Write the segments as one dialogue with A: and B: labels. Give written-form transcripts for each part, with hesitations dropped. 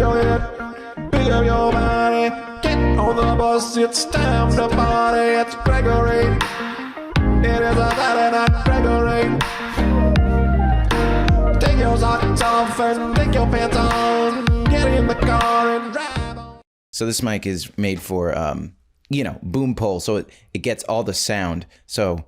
A: your head, pick up your body, get on the bus, it's time to party. It's Gregory, it is a Saturday night Gregory. Take your socks off and take your pants on, get in the car and drive on.
B: So this mic is made for, boom pole, so it gets all the sound. So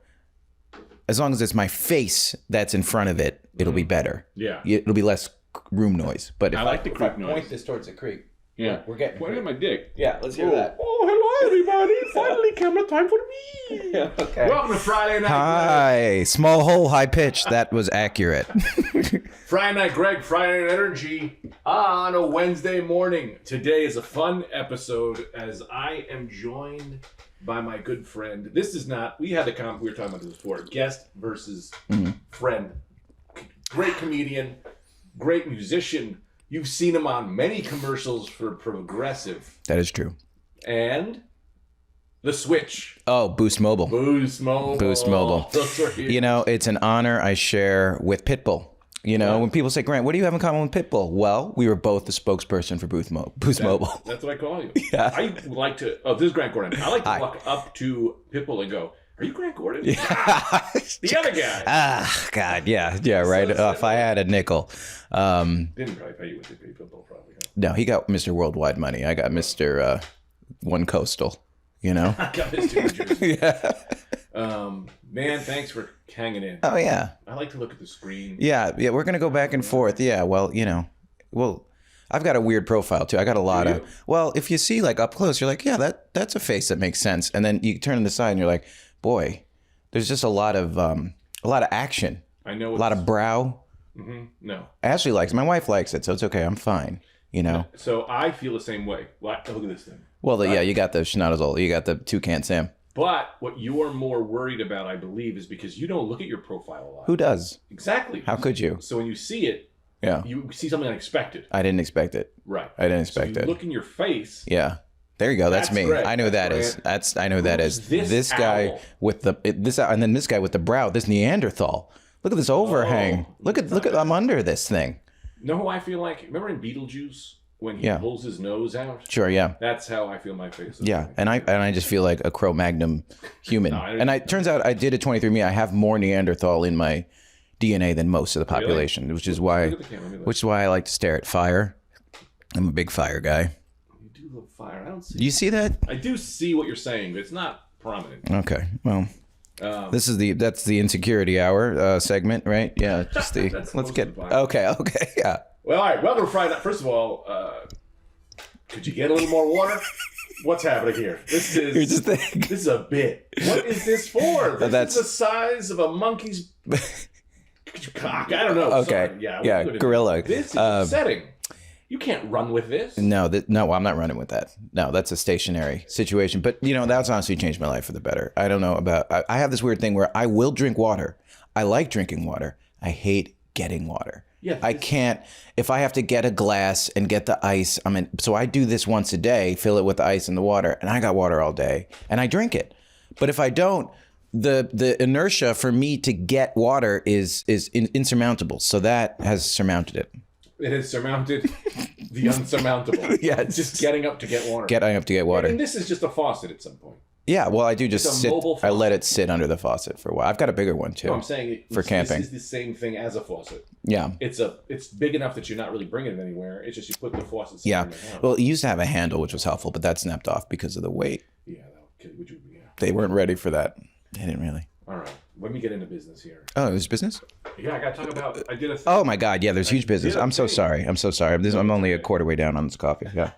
B: as long as it's my face that's in front of it, it'll be better.
C: Yeah.
B: It'll be less room noise. But if
C: I like the creek
B: I
C: noise.
B: point this towards the creek,
C: Yeah.
B: we're getting
C: Point at my dick.
B: Yeah, let's hear that.
C: Oh, hello, everybody. Finally, camera time for me.
B: Okay.
C: Welcome to Friday Night
B: Hi. Small hole, high pitch. That was accurate.
C: Greg. Friday Night Greg, Friday Night Energy on a Wednesday morning. Today is a fun episode as I am joined by my good friend. This is not, we had we were talking about this before, guest versus friend. Great comedian, great musician. You've seen him on many commercials for Progressive.
B: That is true.
C: And The Switch.
B: Oh, Boost Mobile.
C: Boost Mobile.
B: Boost Mobile.
C: Those are huge.
B: You know, it's an honor I share with Pitbull. You know, when people say, Grant, what do you have in common with Pitbull? Well, we were both the spokesperson for Boost Mobile.
C: That's what I call you.
B: Yeah.
C: I like to, this is Grant Gordon. I like to walk up to Pitbull and go, are you Grant Gordon?
B: Yeah.
C: The other guy.
B: Ah, God, yeah, right. If I had a nickel.
C: Didn't probably pay you with the Pitbull, probably. Huh?
B: No, he got Mr. Worldwide money. I got Mr. One Coastal, you know?
C: I got Mr. New Jersey.
B: Yeah.
C: Man, thanks for hanging in.
B: Oh, yeah.
C: I like to look at the screen.
B: Yeah, we're going to go back and forth. Yeah, well, I've got a weird profile, too. I got a lot of, if you see, like, up close, you're like, yeah, that's a face that makes sense. And then you turn to the side and you're like, boy, there's just a lot of action.
C: I know.
B: A lot of brow.
C: Mm-hmm. No.
B: Ashley likes it. My wife likes it, so it's okay. I'm fine, you know?
C: So I feel the same way. Look at this thing.
B: Well, you got the Schnauzle. You got the Toucan Sam.
C: But what you are more worried about, I believe, is because you don't look at your profile a lot.
B: Who does?
C: Exactly.
B: How could you?
C: So when you see it, you see something unexpected.
B: I didn't expect it.
C: Right.
B: I didn't expect it.
C: Look in your face.
B: Yeah. There you go. That's me.
C: Greg.
B: I know who that is. I know who that is. This guy
C: owl?
B: with and then this guy with the brow, this Neanderthal. Look at this overhang. Look at I'm under this thing.
C: Know who I feel like? Remember in Beetlejuice when he pulls his nose out?
B: Sure, yeah.
C: That's how I feel my face.
B: Yeah, and I just feel like a Cro-Magnon human. Turns out I did a 23andMe. I have more Neanderthal in my DNA than most of the population,
C: Really?
B: which is why I like to stare at fire. I'm a big fire guy.
C: You do love fire. I don't see.
B: Do you see that?
C: I do see what you're saying, but it's not prominent.
B: Okay, well. That's the insecurity hour segment, right? Yeah, just the let's get okay, yeah.
C: Well, all right. Welcome to Friday Night. First of all, could you get a little more water? What's happening here? This is a bit. What is this for? This is the size of a monkey's cock. I don't know.
B: Okay,
C: Sorry.
B: Yeah, gorilla.
C: This is upsetting. You can't run with this.
B: No, I'm not running with that. No, that's a stationary situation. But, that's honestly changed my life for the better. I don't know about... I have this weird thing where I will drink water. I like drinking water. I hate getting water.
C: Yeah,
B: I can't... If I have to get a glass and get the ice, so I do this once a day, fill it with the ice and the water, and I got water all day, and I drink it. But if I don't, the inertia for me to get water is insurmountable. So that has surmounted it.
C: It has surmounted the unsurmountable.
B: Yeah,
C: it's just getting up to get water.
B: Getting up to get water.
C: And this is just a faucet at some point.
B: Yeah, well, I do just sit.
C: I
B: let it sit under the faucet for a while. I've got a bigger one too.
C: No, I'm saying
B: for camping.
C: This is the same thing as a faucet.
B: Yeah,
C: it's big enough that you're not really bringing it anywhere. It's just you put the faucet.
B: Yeah, well, it used to have a handle, which was helpful, but that snapped off because of the weight.
C: Yeah,
B: they weren't ready for that. They didn't really.
C: All right, let me get into business here.
B: Oh, there's business?
C: Yeah, I got to talk about. I did a.
B: Oh my God! Yeah, there's huge business. I'm so sorry. I'm only a quarter way down on this coffee. Yeah.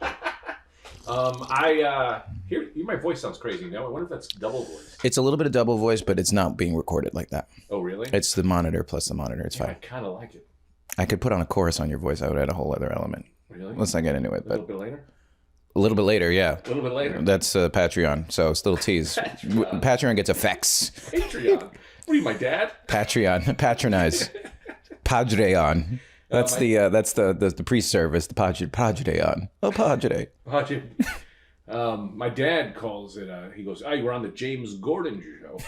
C: My voice sounds crazy. Now I wonder if that's double voice.
B: It's a little bit of double voice, but it's not being recorded like that.
C: Oh, really?
B: It's the monitor plus the monitor. It's fine.
C: I kind of like it.
B: I could put on a chorus on your voice. I would add a whole other element.
C: Really?
B: Let's not get into it.
C: A little bit later?
B: A little bit later, yeah.
C: A little bit later?
B: That's Patreon, so it's a little tease. Patreon gets effects.
C: Patreon? What are you, my dad?
B: Patreon. Patronize. Padreon. That's the pre-service, the Padreon. Oh, Padre.
C: My dad calls it, he goes, you were on the James Corden show.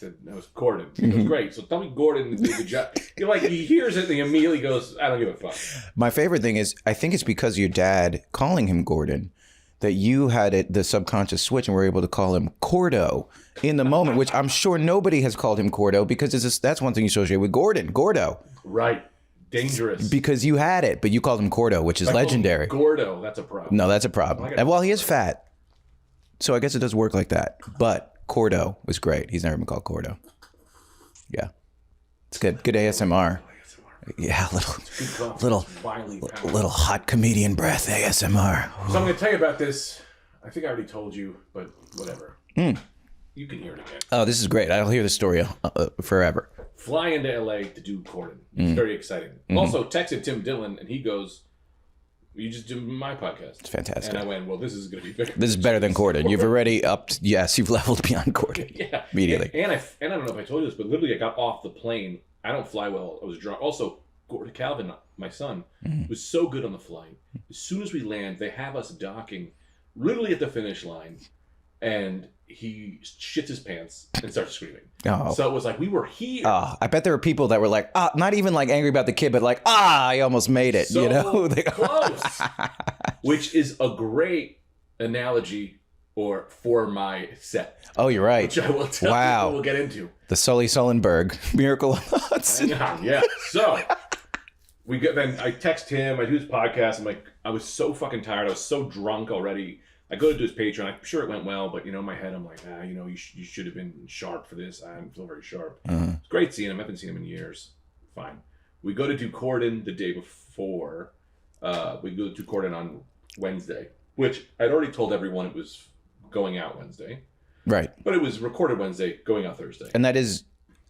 C: said, "No, it's Corden." He goes, "Great. So tell me Gordon did the job." You're like, he hears it and he immediately goes, "I don't give a fuck."
B: My favorite thing is, I think it's because your dad calling him Gordon that you had the subconscious switch and were able to call him Cordo in the moment, which I'm sure nobody has called him Cordo because that's one thing you associate with Gordon, Gordo.
C: Right. Dangerous.
B: Because you had it, but you called him Cordo, which is legendary.
C: Gordo, that's a problem.
B: No, that's a problem. And well, he is fat. So I guess it does work like that. But Cordo was great. He's never been called Cordo. Yeah. It's good. Good ASMR. Yeah, little hot comedian breath ASMR.
C: So I'm going to tell you about this. I think I already told you, but whatever. You can hear it again.
B: Oh, this is great. I'll hear the story forever.
C: Fly into LA to do Corden. It's very exciting. Also texted Tim Dillion, and he goes, "You just do my podcast."
B: It's fantastic.
C: And I went, "Well, this is going to be bigger."
B: This is better than Corden. You've already upped. Yes, you've leveled beyond Corden.
C: Yeah.
B: Immediately.
C: And I don't know if I told you this, but literally I got off the plane. I don't fly well. I was drunk. Also, Calvin, my son, was so good on the flight. As soon as we land, they have us docking literally at the finish line. And he shits his pants and starts screaming.
B: Oh.
C: So it was like, we were here.
B: I bet there were people that were like, not even like angry about the kid, but like, I almost made it.
C: So
B: you know,
C: close. Which is a great analogy for my set.
B: Oh, you're right.
C: Which I will tell you, we'll get into.
B: The Sully Sullenberg Miracle on the Hudson.
C: Yeah. So then I text him. I do his podcast. I'm like, I was so fucking tired. I was so drunk already. I go to do his Patreon. I'm sure it went well, but in my head, I'm like, you should have been sharp for this. I'm still very sharp. It's great seeing him. I haven't seen him in years. Fine. We go to do Corden the day before. We go to do Corden on Wednesday, which I'd already told everyone it was going out Wednesday.
B: Right.
C: But it was recorded Wednesday, going out Thursday.
B: And that is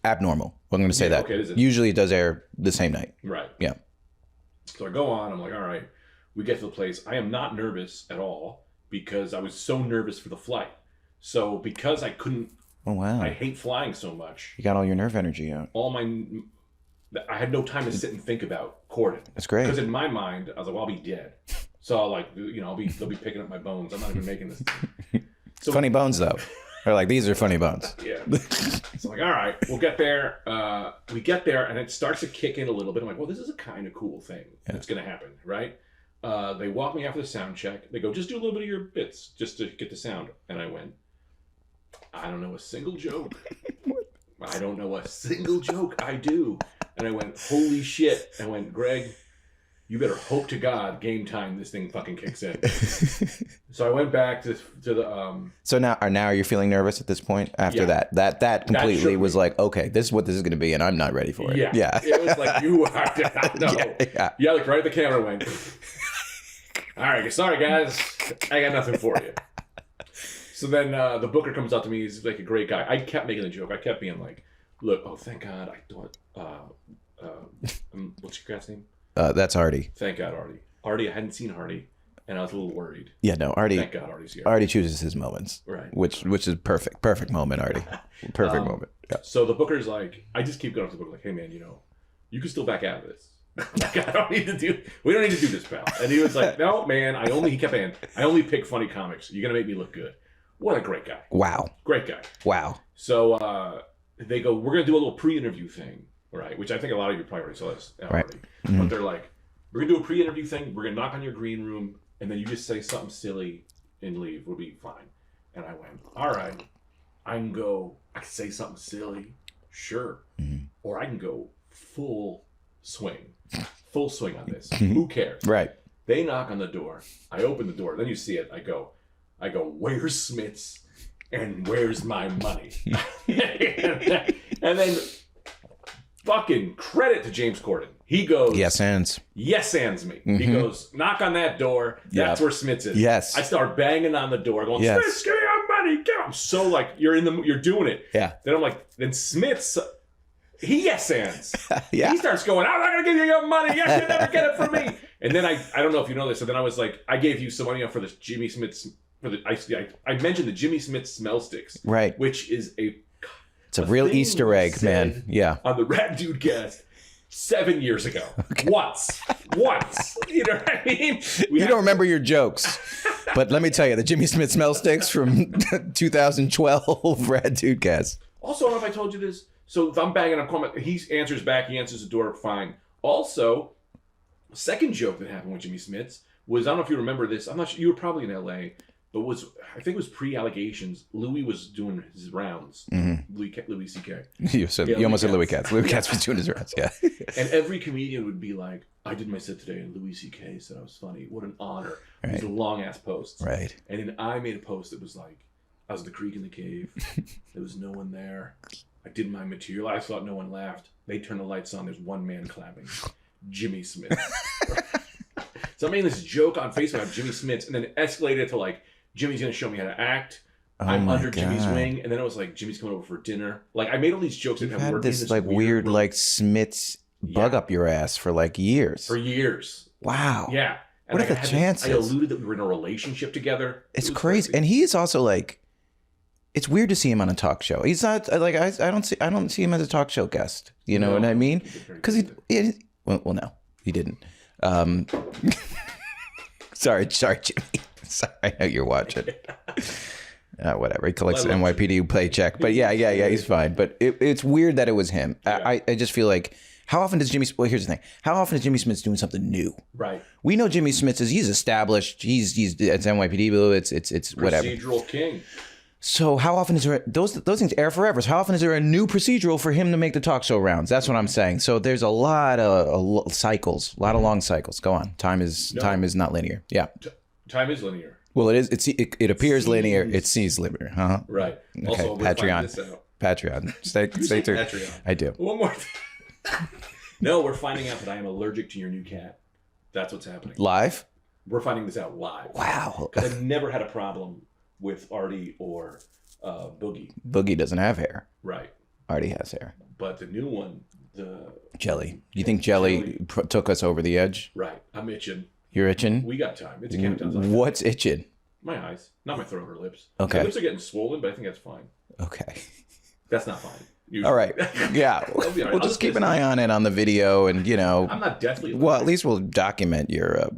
B: abnormal. I'm going to say that.
C: Okay, is it?
B: Usually it does air the same night.
C: Right.
B: Yeah.
C: So I go on. I'm like, all right. We get to the place. I am not nervous at all because I was so nervous for the flight. So because I couldn't.
B: Oh, wow.
C: I hate flying so much.
B: You got all your nerve energy out.
C: I had no time to sit and think about Corden.
B: That's great.
C: Because in my mind, I was like, well, I'll be dead. So they'll be picking up my bones. I'm not even making this. So,
B: funny bones, though. They're like, these are funny bones.
C: Yeah. So I'm like, all right, we'll get there. We get there, and it starts to kick in a little bit. I'm like, well, this is a kind of cool thing that's going to happen, right? They walk me after the sound check. They go, just do a little bit of your bits just to get the sound. And I went, I don't know a single joke. I don't know a single joke. I do. And I went, holy shit. I went, Greg, you better hope to God game time this thing fucking kicks in. So I went back to the
B: So now you're feeling nervous at this point after that completely was like, okay, this is what this is going to be, and I'm not ready for it.
C: Yeah. It was like, you are no. Yeah, like right at the camera went. All right, sorry guys, I got nothing for you. So then the booker comes up to me. He's like a great guy. I kept making the joke. I kept being like, look, oh thank God, I thought what's your cat's name?
B: That's Artie.
C: Thank God, Artie. Artie, I hadn't seen Artie, and I was a little worried.
B: Yeah, no, Artie.
C: Thank God, Artie's here.
B: Artie chooses his moments,
C: right?
B: Which is perfect moment, Artie. Perfect moment. Yeah.
C: So the booker's like, I just keep going to the booker like, hey man, you can still back out of this. Like, we don't need to do this, pal. And he was like, no, man, he kept saying, I only pick funny comics. You're gonna make me look good. What a great guy.
B: Wow.
C: Great guy.
B: Wow.
C: So they go, we're gonna do a little pre-interview thing, right? Which I think a lot of you probably already saw this already.
B: Right. Mm-hmm.
C: But they're like, we're gonna do a pre-interview thing. We're gonna knock on your green room, and then you just say something silly and leave. We'll be fine. And I went, all right. I can say something silly, sure, or I can go full swing on this. Who cares?
B: Right.
C: They knock on the door. I open the door. Then you see it. I go, where's Smits and where's my money? and then fucking credit to James Corden. He goes,
B: yes ands me.
C: He goes, knock on that door. That's where Smits is.
B: Yes.
C: I start banging on the door, going, Smits, give me your money. I'm so like, you're doing it.
B: Yeah.
C: Then I'm like, then Smits, he yes ands.
B: Yeah.
C: He starts going, I'm not gonna give you your money. You'll never get it from me. And then I don't know if you know this. So then I was like, I gave you some money for this Jimmy Smits I mentioned the Jimmy Smits smell sticks,
B: right? Which
C: is
B: it's a real Easter egg, man. Yeah.
C: On the Rad Dude Cast 7 years ago, once. You know what I mean?
B: You don't remember your jokes, but let me tell you, the Jimmy Smith smell sticks from 2012 Rad Dude Cast.
C: Also, I don't know if I told you this. So if I'm banging, I'm calling. He answers back. He answers the door. Fine. Also, second joke that happened with Jimmy Smits was, I don't know if you remember this. I'm not sure. You were probably in L.A., but I think it was pre-allegations. Louis was doing his rounds.
B: Mm-hmm.
C: Louis C.K.
B: You almost said Louis Katz. Louis Katz was doing his rounds, yeah.
C: And every comedian would be like, I did my set today, and Louis C.K. said I was funny. What an honor.
B: Right.
C: These are long-ass posts.
B: Right.
C: And then I made a post that was like, I was at the creek in the cave. There was no one there. I did my material. I thought no one laughed. They turned the lights on. There's one man clapping. Jimmy Smits. So I made this joke on Facebook about Jimmy Smits, and then it escalated to like, Jimmy's going to show me how to act. I'm under Jimmy's wing. And then it was like, Jimmy's coming over for dinner. Like, I made all these jokes that have
B: had
C: worked.
B: this like weird like Smits bug up your ass for like years.
C: For years.
B: Wow.
C: Yeah. And
B: what are the chances?
C: I alluded that we were in a relationship together.
B: It's crazy. And he is also like, it's weird to see him on a talk show. He's not like, I don't see him as a talk show guest. You know what I mean? Because well, no, he didn't. Sorry, Jimmy. Sorry, I know you're watching. Whatever. He collects NYPD paycheck. But yeah, he's fine. But it's weird that it was him. Yeah. I just feel like, how often does Jimmy... Well, here's the thing. How often is Jimmy Smits doing something new?
C: Right.
B: We know Jimmy Smits he's established. It's NYPD. It's whatever.
C: Procedural king.
B: So how often is there... Those things air forever. So how often is there a new procedural for him to make the talk show rounds? That's what I'm saying. So there's a lot of cycles. A lot of long cycles. Go on. Time is not linear. Yeah.
C: Time is linear.
B: Well, it is. It appears linear. It seems linear. Uh-huh.
C: Right.
B: Okay.
C: Also,
B: Patreon. Stay tuned.
C: Patreon.
B: I do.
C: One more thing. No, we're finding out that I am allergic to your new cat. That's what's happening.
B: Live?
C: We're finding this out live.
B: Wow.
C: Because I've never had a problem with Artie or Boogie.
B: Boogie doesn't have hair.
C: Right.
B: Artie has hair.
C: But the new one,
B: Jelly. You think Jelly took us over the edge?
C: Right. I'm itching.
B: You're itching?
C: We got time. It's a countdown.
B: What's itching?
C: My eyes. Not my throat or lips.
B: Okay.
C: My lips are getting swollen, but I think that's fine.
B: Okay.
C: That's not fine. Usually.
B: All right. Yeah. We'll just keep an eye on it on the video and,
C: I'm not deathly.
B: Well, at least we'll document your,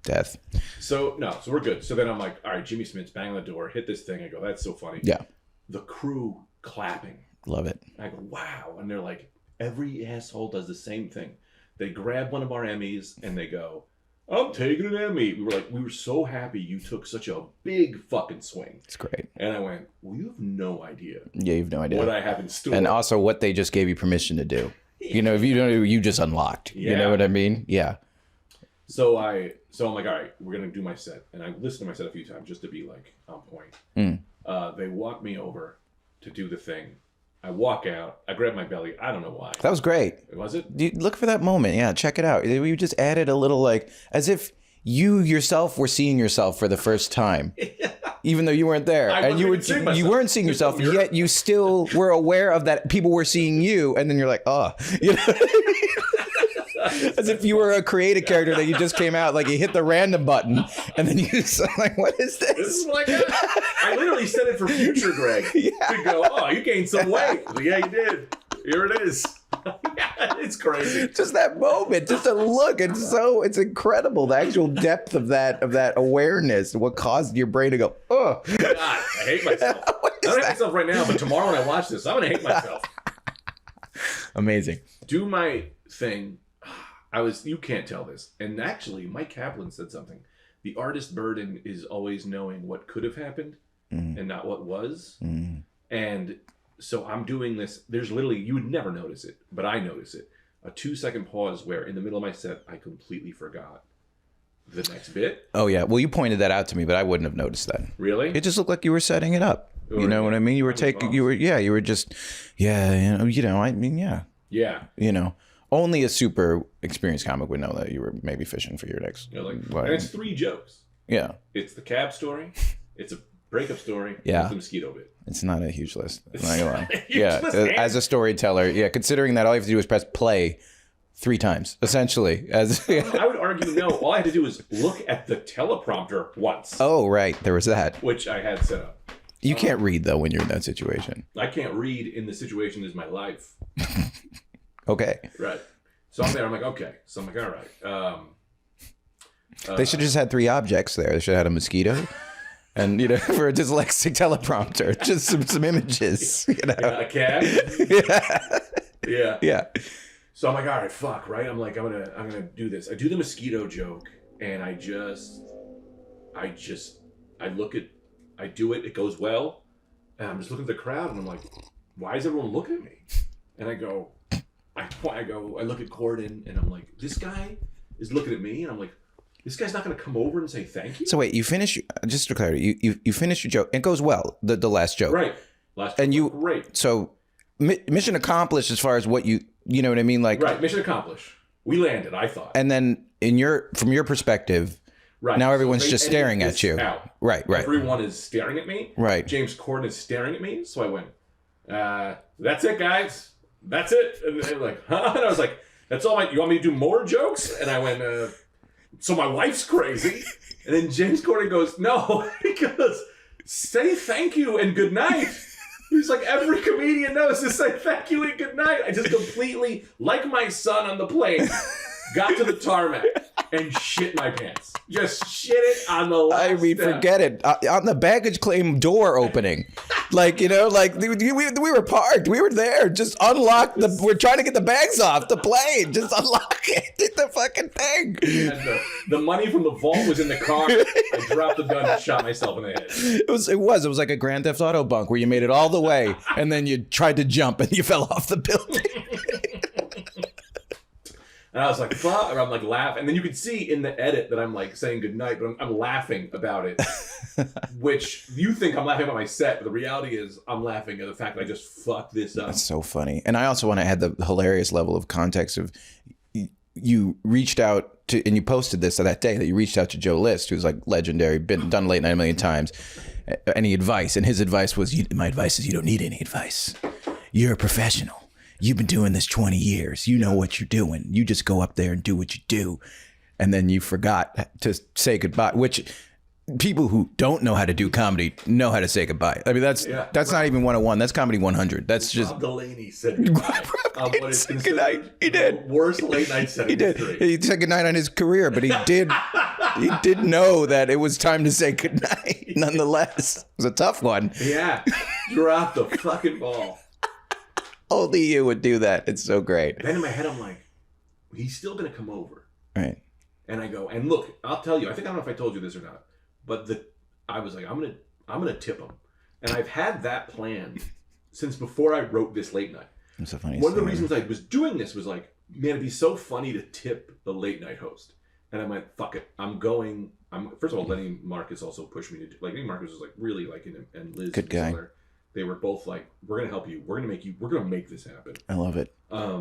B: death.
C: So we're good. So then I'm like, all right, Jimmy Smits, bang on the door, hit this thing. I go, that's so funny.
B: Yeah.
C: The crew clapping.
B: Love it.
C: I go, wow. And they're like, every asshole does the same thing. They grab one of our Emmys and they go, I'm taking an Emmy. We were so happy you took such a big fucking swing.
B: It's great.
C: And I went, well, you have no idea.
B: Yeah, you have no idea
C: what I have in store.
B: And also what they just gave you permission to do. If you don't, you just unlocked. Yeah. You know what I mean? Yeah.
C: So I'm like, all right, we're gonna do my set, and I listened to my set a few times just to be like on point. They walk me over to do the thing. I walk out. I grab my belly. I don't know why.
B: That was great.
C: Was it?
B: Look for that moment. Yeah, check it out. We just added a little as if you yourself were seeing yourself for the first time, even though you weren't there, and you weren't seeing yourself, yet you still were aware of that. People were seeing you, and then you're like, oh, as if you were a creative character that you just came out, like you hit the random button, and then you just like, what is this?
C: This is what I literally said it for future Greg to go, oh, you gained some weight. Yeah, you did. Here it is. It's crazy.
B: Just that moment, just a look. It's incredible. The actual depth of that awareness, what caused your brain to go, oh.
C: God, I hate myself. I don't hate myself right now, but tomorrow when I watch this, I'm going to hate myself.
B: Amazing.
C: Do my thing. You can't tell this. And actually, Mike Kaplan said something. The artist burden is always knowing what could have happened and not what was. And so I'm doing this. There's literally, you would never notice it, but I notice it. A 2-second pause where in the middle of my set, I completely forgot the next bit.
B: Oh, yeah. Well, you pointed that out to me, but I wouldn't have noticed that.
C: Really?
B: It just looked like you were setting it up. You know what I mean? You were just, yeah. Yeah. Only a super experienced comic would know that you were maybe fishing for your next.
C: And it's 3 jokes.
B: Yeah.
C: It's the cab story. It's a breakup story.
B: Yeah.
C: It's the mosquito bit.
B: It's not a huge list. I'm not gonna lie. Yeah. As a storyteller, considering that all you have to do is press play 3 times, essentially.
C: I would argue no. All I had to do was look at the teleprompter once.
B: Oh, right. There was that.
C: Which I had set up.
B: You can't read, though, when you're in that situation.
C: I can't read in the situation is my life.
B: Okay.
C: Right. So I'm there. I'm like, okay. So I'm like, all right.
B: They should have just had 3 objects there. They should have had a mosquito, And, for a dyslexic teleprompter, just some images,
C: A cab.
B: Yeah. Yeah.
C: So I'm like, all right, fuck, right? I'm like, I'm gonna do this. I do the mosquito joke, and I do it. It goes well, and I'm just looking at the crowd, and I'm like, why is everyone looking at me? And I look at Corden, and I'm like, this guy is looking at me, and I'm like, this guy's not gonna come over and say thank you.
B: So wait, you finish, just to clarify, you finish your joke. It goes well, the last joke,
C: right? Last joke, and great.
B: So mission accomplished as far as what you know what I mean, like
C: right, mission accomplished. We landed, I thought.
B: And then from your perspective, right, now everyone's just staring at you.
C: Out.
B: Right.
C: Everyone is staring at me.
B: Right.
C: James Corden is staring at me. So I went, that's it, guys. That's it. And they're like, huh? And I was like, that's all you want me to do more jokes? And I went, so my wife's crazy. And then James Corden goes, no. He goes, say thank you and good night. He's like, every comedian knows to say thank you and good night. I just completely, like my son on the plane, got to the tarmac and shit my pants. Just shit it on the last step.
B: Forget it. On the baggage claim door opening. We were parked. We were there. Just unlock we're trying to get the bags off the plane. Just unlock it. Did the fucking thing.
C: And the money from the vault was in the car. I dropped the gun and shot myself in the head.
B: It was like a Grand Theft Auto bunk where you made it all the way and then you tried to jump and you fell off the building.
C: And I was like, fuck, or I'm like laughing. And then you could see in the edit that I'm like saying goodnight, but I'm laughing about it. Which you think I'm laughing about my set, but the reality is I'm laughing at the fact that I just fucked this up.
B: That's so funny. And I also want to add the hilarious level of context of you reached out to, and you posted this that day, that you reached out to Joe List, who's like legendary, done late night a million times. Any advice? And his advice was, my advice is you don't need any advice. You're a professional. You've been doing this 20 years. You know what you're doing. You just go up there and do what you do. And then you forgot to say goodbye, which people who don't know how to do comedy know how to say goodbye. I mean, that's not even 101. That's comedy 100. That's just...
C: Rob Delaney said goodnight. What is
B: goodnight. He did.
C: The worst late night setting.
B: He did. He said goodnight on his career, but he did know that it was time to say goodnight nonetheless. It was a tough one.
C: Yeah. Drop the fucking ball.
B: Only you would do that. It's so great.
C: Then in my head, I'm like, he's still going to come over.
B: Right.
C: And I go, and look, I'll tell you, I don't know if I told you this or not, but I was like, I'm gonna tip him. And I've had that plan since before I wrote this late night.
B: That's so funny.
C: One of the reasons I was doing this was like, man, it'd be so funny to tip the late night host. And I went, fuck it. First of all, Lenny Marcus also pushed me to do, like, Lenny Marcus was like really like, and Liz.
B: Good guy.
C: They were both like, we're going to help you. We're going to make this happen.
B: I love it.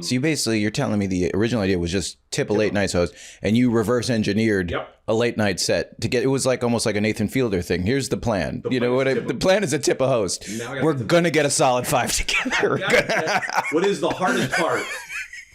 B: So you're telling me the original idea was just tip a late night host, and you reverse engineered a late night set to get, it was like almost like a Nathan Fielder thing. Here's the plan. The plan is to tip a host. We're going to get a solid 5 together.
C: What is the hardest part?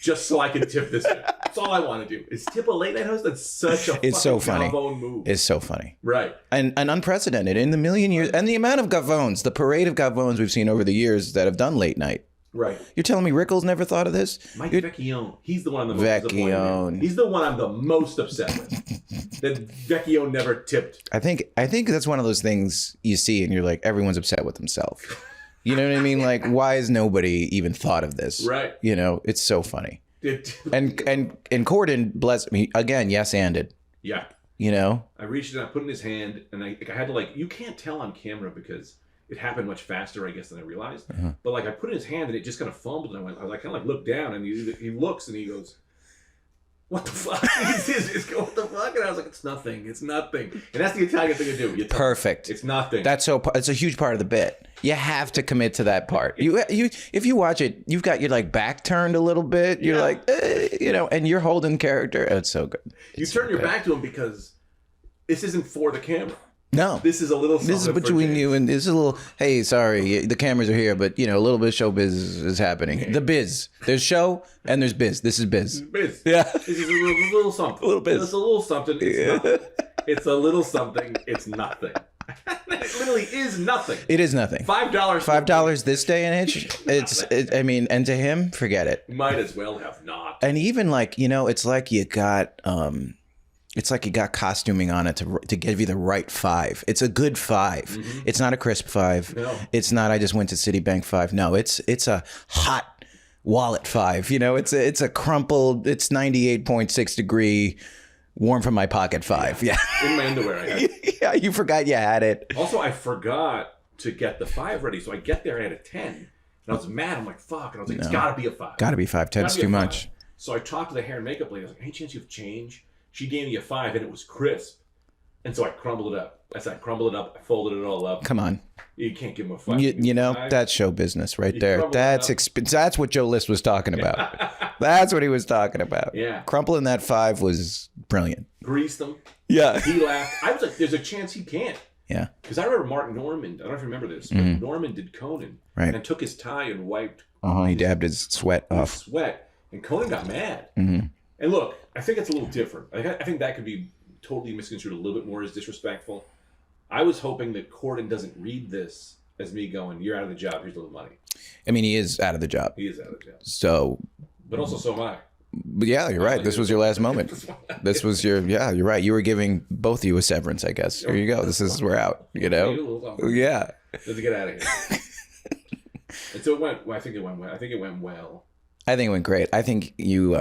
C: Just so I can tip this guy. That's all I want to do is tip a late night host. That's such a
B: it's so funny
C: move.
B: It's so funny.
C: Right.
B: And unprecedented in the million years. And the amount of gavones, the parade of gavones we've seen over the years that have done late night.
C: Right.
B: You're telling me Rickles never thought of this?
C: Mike Vecchione. He's the one I'm the most disappointed. He's the one I'm the most upset with. That Vecchione never tipped.
B: I think that's one of those things you see and you're like, everyone's upset with himself. You know what I mean? Like, why has nobody even thought of this?
C: Right.
B: It's so funny. And Corden, bless me, again, yes-anded.
C: Yeah.
B: I
C: reached it, I put it in his hand, and I had to you can't tell on camera because it happened much faster, I guess, than I realized. Uh-huh. But I put it in his hand and it just kind of fumbled, and I kind of looked down, and he looks and he goes, what the fuck? What the fuck? And I was like, it's nothing. And that's the Italian thing to do.
B: Perfect.
C: It's nothing.
B: It's a huge part of the bit. You have to commit to that part. If you watch it, you've got your back turned a little bit. You're and you're holding character. It's so good.
C: You turn your back to him because this isn't for the camera.
B: No.
C: This is a little something.
B: This is between you and this is a little, hey, sorry, the cameras are here, but a little bit of show biz is happening. The biz. There's show and there's biz. This is biz.
C: Biz.
B: Yeah.
C: This is a little something.
B: A little biz.
C: It's a little something. It's nothing. It's a little something. It's nothing. It literally is nothing.
B: It is nothing.
C: $5.
B: $5 this day and age. And to him, forget it.
C: Might as well have not.
B: And even it's like you got, It's like you got costuming on it to give you the right 5. It's a good 5. It's not a crisp 5.
C: No.
B: It's not I just went to Citibank 5. No, it's a hot wallet 5. You know, it's a crumpled, it's 98.6 degree warm from my pocket 5. Yeah.
C: In my underwear, I had.
B: Yeah, you forgot you had it.
C: Also, I forgot to get the 5 ready, so I get there, I had a 10. And I was mad. I'm like, fuck. And I was like, it's gotta be a 5.
B: Gotta be 5. 10's too much.
C: So I talked to the hair and makeup lady. I was like, any chance you have change? She gave me a 5 and it was crisp. And so I crumbled it up. I crumbled it up. I folded it all up.
B: Come on.
C: You can't give them a 5.
B: You know, that's show business right there. That's that's what Joe List was talking about. That's what he was talking about.
C: Yeah.
B: Crumpling that 5 was brilliant.
C: Greased them.
B: Yeah.
C: He laughed. I was like, there's a chance he can't.
B: Yeah.
C: Because I remember Mark Norman. I don't know if you remember this, but Norman did Conan.
B: Right.
C: And took his tie and wiped
B: He dabbed his sweat off.
C: Sweat. And Conan got mad. And look, I think it's a little different. I think that could be totally misconstrued a little bit more as disrespectful. I was hoping that Corden doesn't read this as me going, you're out of the job, here's a little money.
B: I mean, he is out of the job.
C: He is out of the job.
B: So.
C: But also so am I.
B: But yeah, you're right. This was your last moment. This was your, you're right. You were giving both of you a severance, I guess. Here you go. We're out, you know? Yeah.
C: Let's get out of here. And so it went, I think it went well. I think it went well.
B: I think it went great. I think you,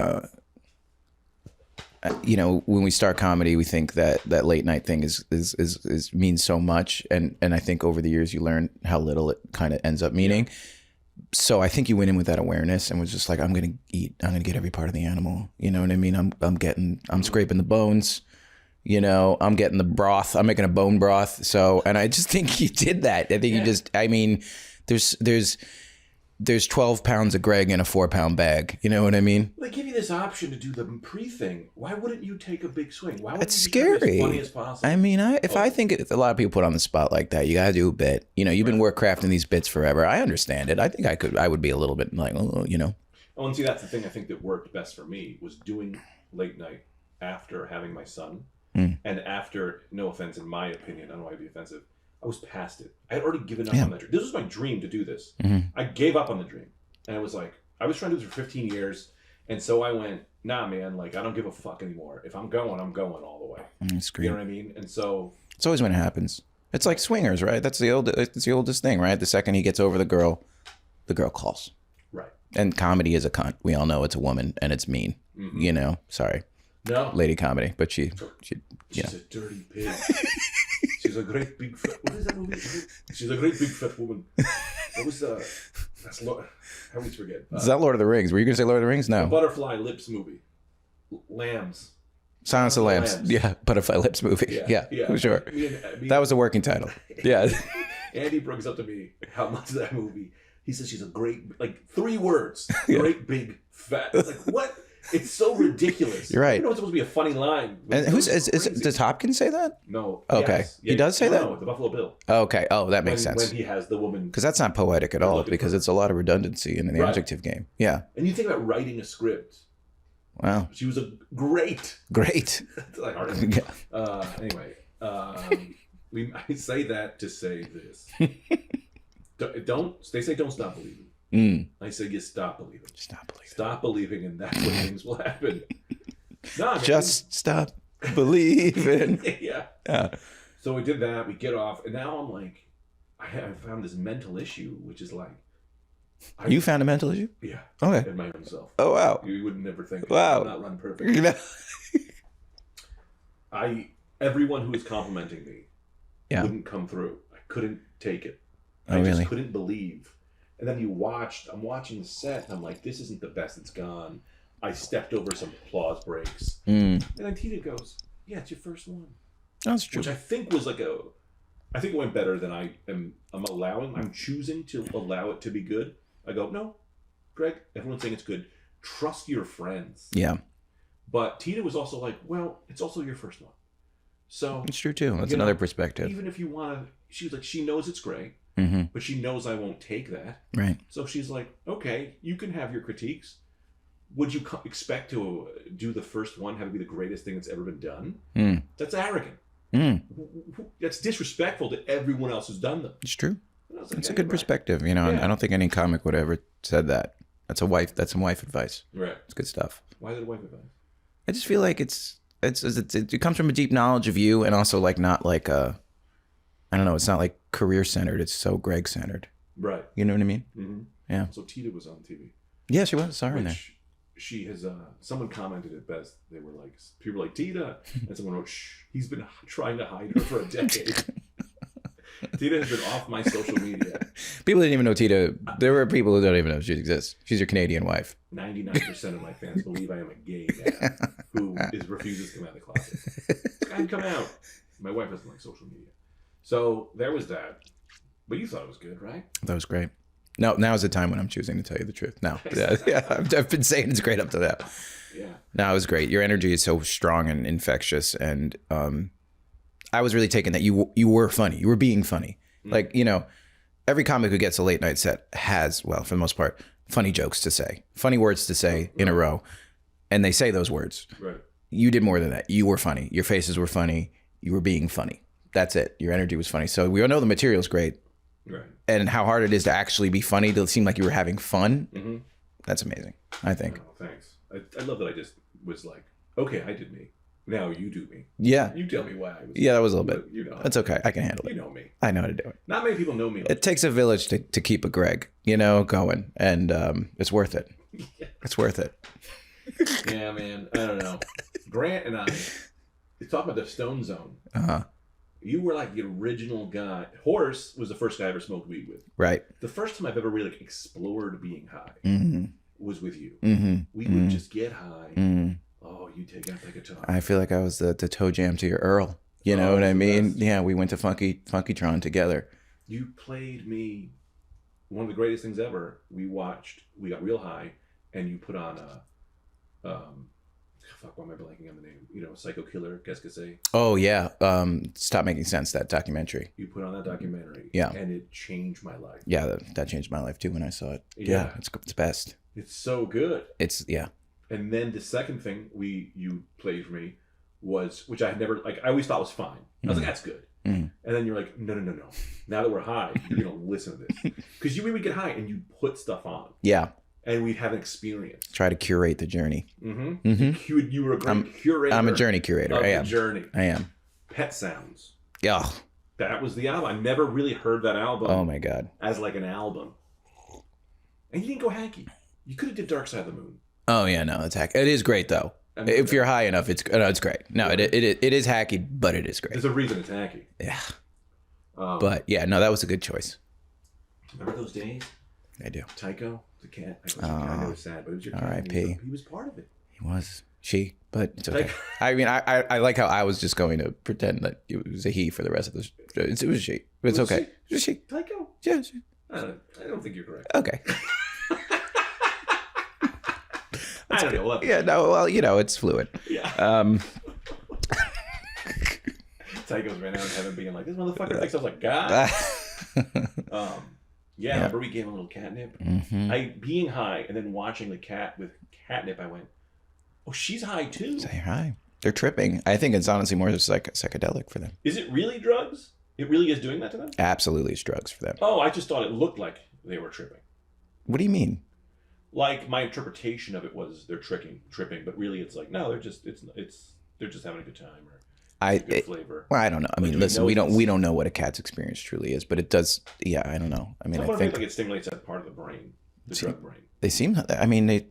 B: you know, when we start comedy, we think that late night thing is means so much, and I think over the years you learn how little it kind of ends up meaning. So I think you went in with that awareness and was just like, I'm gonna get every part of the animal. You know what I mean? I'm scraping the bones. You know, I'm getting the broth. I'm making a bone broth. So, and I just think you did that. I think you just. I mean, there's 12 pounds of Greg in a 4-pound bag. You know what I mean?
C: They give you this option to do the pre-thing. Why wouldn't you take a big swing? Why wouldn't
B: it's
C: you
B: scary.
C: be as funny as possible?
B: I mean, I think if a lot of people put on the spot like that, you got to do a bit. You know, you've been crafting these bits forever. I understand it. I think I would be a little bit like, oh, you know.
C: Oh, and see, that's the thing I think that worked best for me was doing late night after having my son. And after, no offense, in my opinion, I don't want to be offensive, I was past it. I had already given up on that dream. This was my dream to do this. I gave up on the dream. And it was like, I was trying to do this for 15 years. And so I went, nah, man, like, I don't give a fuck anymore. If I'm going all the way.
B: That's great.
C: You know what I mean? And so.
B: It's always when it happens. It's like swingers, right? It's the oldest thing, right? The second he gets over the girl calls. Right. And comedy is a cunt. We all know it's a woman and it's mean. You know, sorry.
C: No.
B: Lady comedy, but she's
C: a dirty pig. She's a great big fat. What is that movie? She's a great big fat woman. What was that's Lord. I always forget.
B: Is that Lord of the Rings? Were you gonna say Lord of the Rings? No.
C: The Butterfly Lips movie. Lambs.
B: Silence of the Lambs. Yeah, Butterfly Lips movie. Yeah, sure. That was a working title. Yeah.
C: Andy brings up to me how much of that movie. He says she's a great, like 3 words. Great big fat. Like what? It's so ridiculous.
B: You're right.
C: You know it's supposed to be a funny line.
B: And does Hopkins say that?
C: No.
B: Okay.
C: Yes.
B: He does say that?
C: No, the Buffalo Bill.
B: Okay. Oh, that makes sense.
C: When he has the woman.
B: Because that's not poetic at all, because it's a lot of redundancy in the adjective game. Yeah.
C: And you think about writing a script.
B: Wow.
C: She was a great. Like, anyway, I say that to say this. They say don't stop believing. I say you stop believing. Stop believing, and that's when things will happen. No,
B: just stop believing.
C: Yeah. So we did that. We get off, and now I'm like, I found this mental issue, which is like.
B: You found a mental issue?
C: Yeah.
B: Okay.
C: In my own self.
B: Oh wow.
C: You would never think.
B: Wow.
C: I'm not run perfect.
B: You know.
C: Everyone who was complimenting me wouldn't come through. I couldn't take it. I just couldn't believe. And then I'm watching the set, and I'm like, this isn't the best it's gone. I stepped over some applause breaks. And then Tina goes, yeah, it's your first one.
B: That's true.
C: Which I think was like I think it went better than I'm choosing to allow it to be good. I go, no, Greg, everyone's saying it's good. Trust your friends.
B: Yeah.
C: But Tina was also like, well, it's also your first one. So.
B: It's true too. That's another perspective.
C: Even if you want to, she was like, she knows it's great. But she knows I won't take that.
B: Right.
C: So she's like, okay, you can have your critiques. Would you expect to do the first one, have it be the greatest thing that's ever been done? That's arrogant. That's disrespectful to everyone else who's done them.
B: It's true.
C: Like,
B: it's a good perspective. You know, I don't think any comic would ever said that. That's some wife advice.
C: Right.
B: It's good stuff.
C: Why is it wife advice?
B: I just feel like it's it comes from a deep knowledge of you, and also like not like a, I don't know. It's not like career centered. It's so Greg centered.
C: Right.
B: You know what I mean?
C: Mm-hmm.
B: Yeah.
C: So Tita was on TV.
B: Yeah, she was. Saw her in there.
C: She has. Someone commented it best. They were like, people were like Tita, and someone wrote, "Shh, he's been trying to hide her for a decade." Tita has been off my social media.
B: People didn't even know Tita. There were people who don't even know she exists. She's your Canadian wife.
C: 99% of my fans believe I am a gay man who refuses to come out of the closet. I'd come out. My wife doesn't like social media. So there was that. But you thought it was good, right?
B: That was great. No, now's the time when I'm choosing to tell you the truth. No, yeah, I've been saying it's great up to that.
C: Yeah.
B: No, it was great. Your energy is so strong and infectious, and I was really taken that you were funny. You were being funny. Like, you know, every comic who gets a late night set has, well, for the most part, funny jokes to say, funny words to say in a row, and they say those words.
C: Right.
B: You did more than that. You were funny. Your faces were funny. You were being funny. That's it. Your energy was funny. So we all know the material's great.
C: Right.
B: And how hard it is to actually be funny, to seem like you were having fun. Mm-hmm. That's amazing, I think.
C: Oh, thanks. I love that I just was like, okay, I did me. Now you do me.
B: Yeah.
C: You tell me why I was.
B: Yeah, that was a little bit.
C: You know.
B: That's okay. I can handle it.
C: You know me.
B: I know how to do it.
C: Not many people know me.
B: It takes a village to keep a Greg, you know, going. And it's worth it. It's worth it.
C: Yeah, man. I don't know. Grant and I, talking about the Stone Zone.
B: Uh-huh.
C: You were like the original guy. Horace was the first guy I ever smoked weed with.
B: Right.
C: The first time I've ever really like, explored being high was with you.
B: Mm-hmm.
C: We would just get high. Mm-hmm. Oh, you take out the guitar.
B: I feel like I was the toe jam to your Earl. You know what I mean? Best. Yeah, we went to Funkytron together.
C: You played me one of the greatest things ever. We got real high, and you put on fuck, why am I blanking on the name? You know, Psycho Killer, qu'est-ce que c'est?
B: Oh, yeah. Stop Making Sense, that documentary.
C: You put on that documentary.
B: Yeah.
C: And it changed my life.
B: Yeah, that changed my life, too, when I saw it. Yeah, it's best.
C: It's so good.
B: Yeah. And
C: then the second thing you played for me was, which I had never, like, I always thought was fine. I was like, that's good. And then you're like, no. Now that we're high, you're going to listen to this. Because we would get high and you put stuff on. Yeah. And we'd have an experience.
B: Try to curate the journey.
C: Mm-hmm. Mm-hmm. You were a great curator.
B: I'm a journey curator. I am.
C: Journey.
B: I am.
C: Pet Sounds.
B: Yeah.
C: That was the album. I never really heard that album.
B: Oh my God.
C: As like an album. And you didn't go hacky. You could have did Dark Side of the Moon.
B: Oh yeah, no, it's hacky. It is great though. I mean, if you're high enough, it's great. No, it is hacky, but it is great.
C: There's a reason it's hacky.
B: Yeah. But yeah, no, that was a good choice.
C: Remember those days?
B: I do.
C: Tycho, the cat. I know it's sad, but it was your cat.
B: R.I.P.
C: He was part of it.
B: He was. She, but it's okay. I mean, I like how I was just going to pretend that it was a he for the rest of the. It was she. But it's okay. It was she.
C: Tycho?
B: Yeah. She.
C: I don't think you're correct.
B: Okay.
C: I don't know.
B: Yeah, no, well, you know, it's fluid.
C: Yeah. Tycho's ran out of heaven being like, this motherfucker thinks I was like God. Yeah, remember we gave him a little catnip? Mm-hmm. Being high and then watching the cat with catnip, I went, oh, she's high too.
B: Say hi. They're tripping. I think it's honestly more just like psychedelic for them.
C: Is it really drugs? It really is doing that to them?
B: Absolutely, it's drugs for them.
C: Oh, I just thought it looked like they were tripping.
B: What do you mean?
C: Like my interpretation of it was they're tripping, but really it's like no, they're just having a good time or good flavor.
B: Well, I don't know. I mean, listen, we don't know what a cat's experience truly is, but it does. Yeah, I don't know. I mean, I think
C: like it stimulates that part of the brain, the drug brain.
B: They seem. I mean,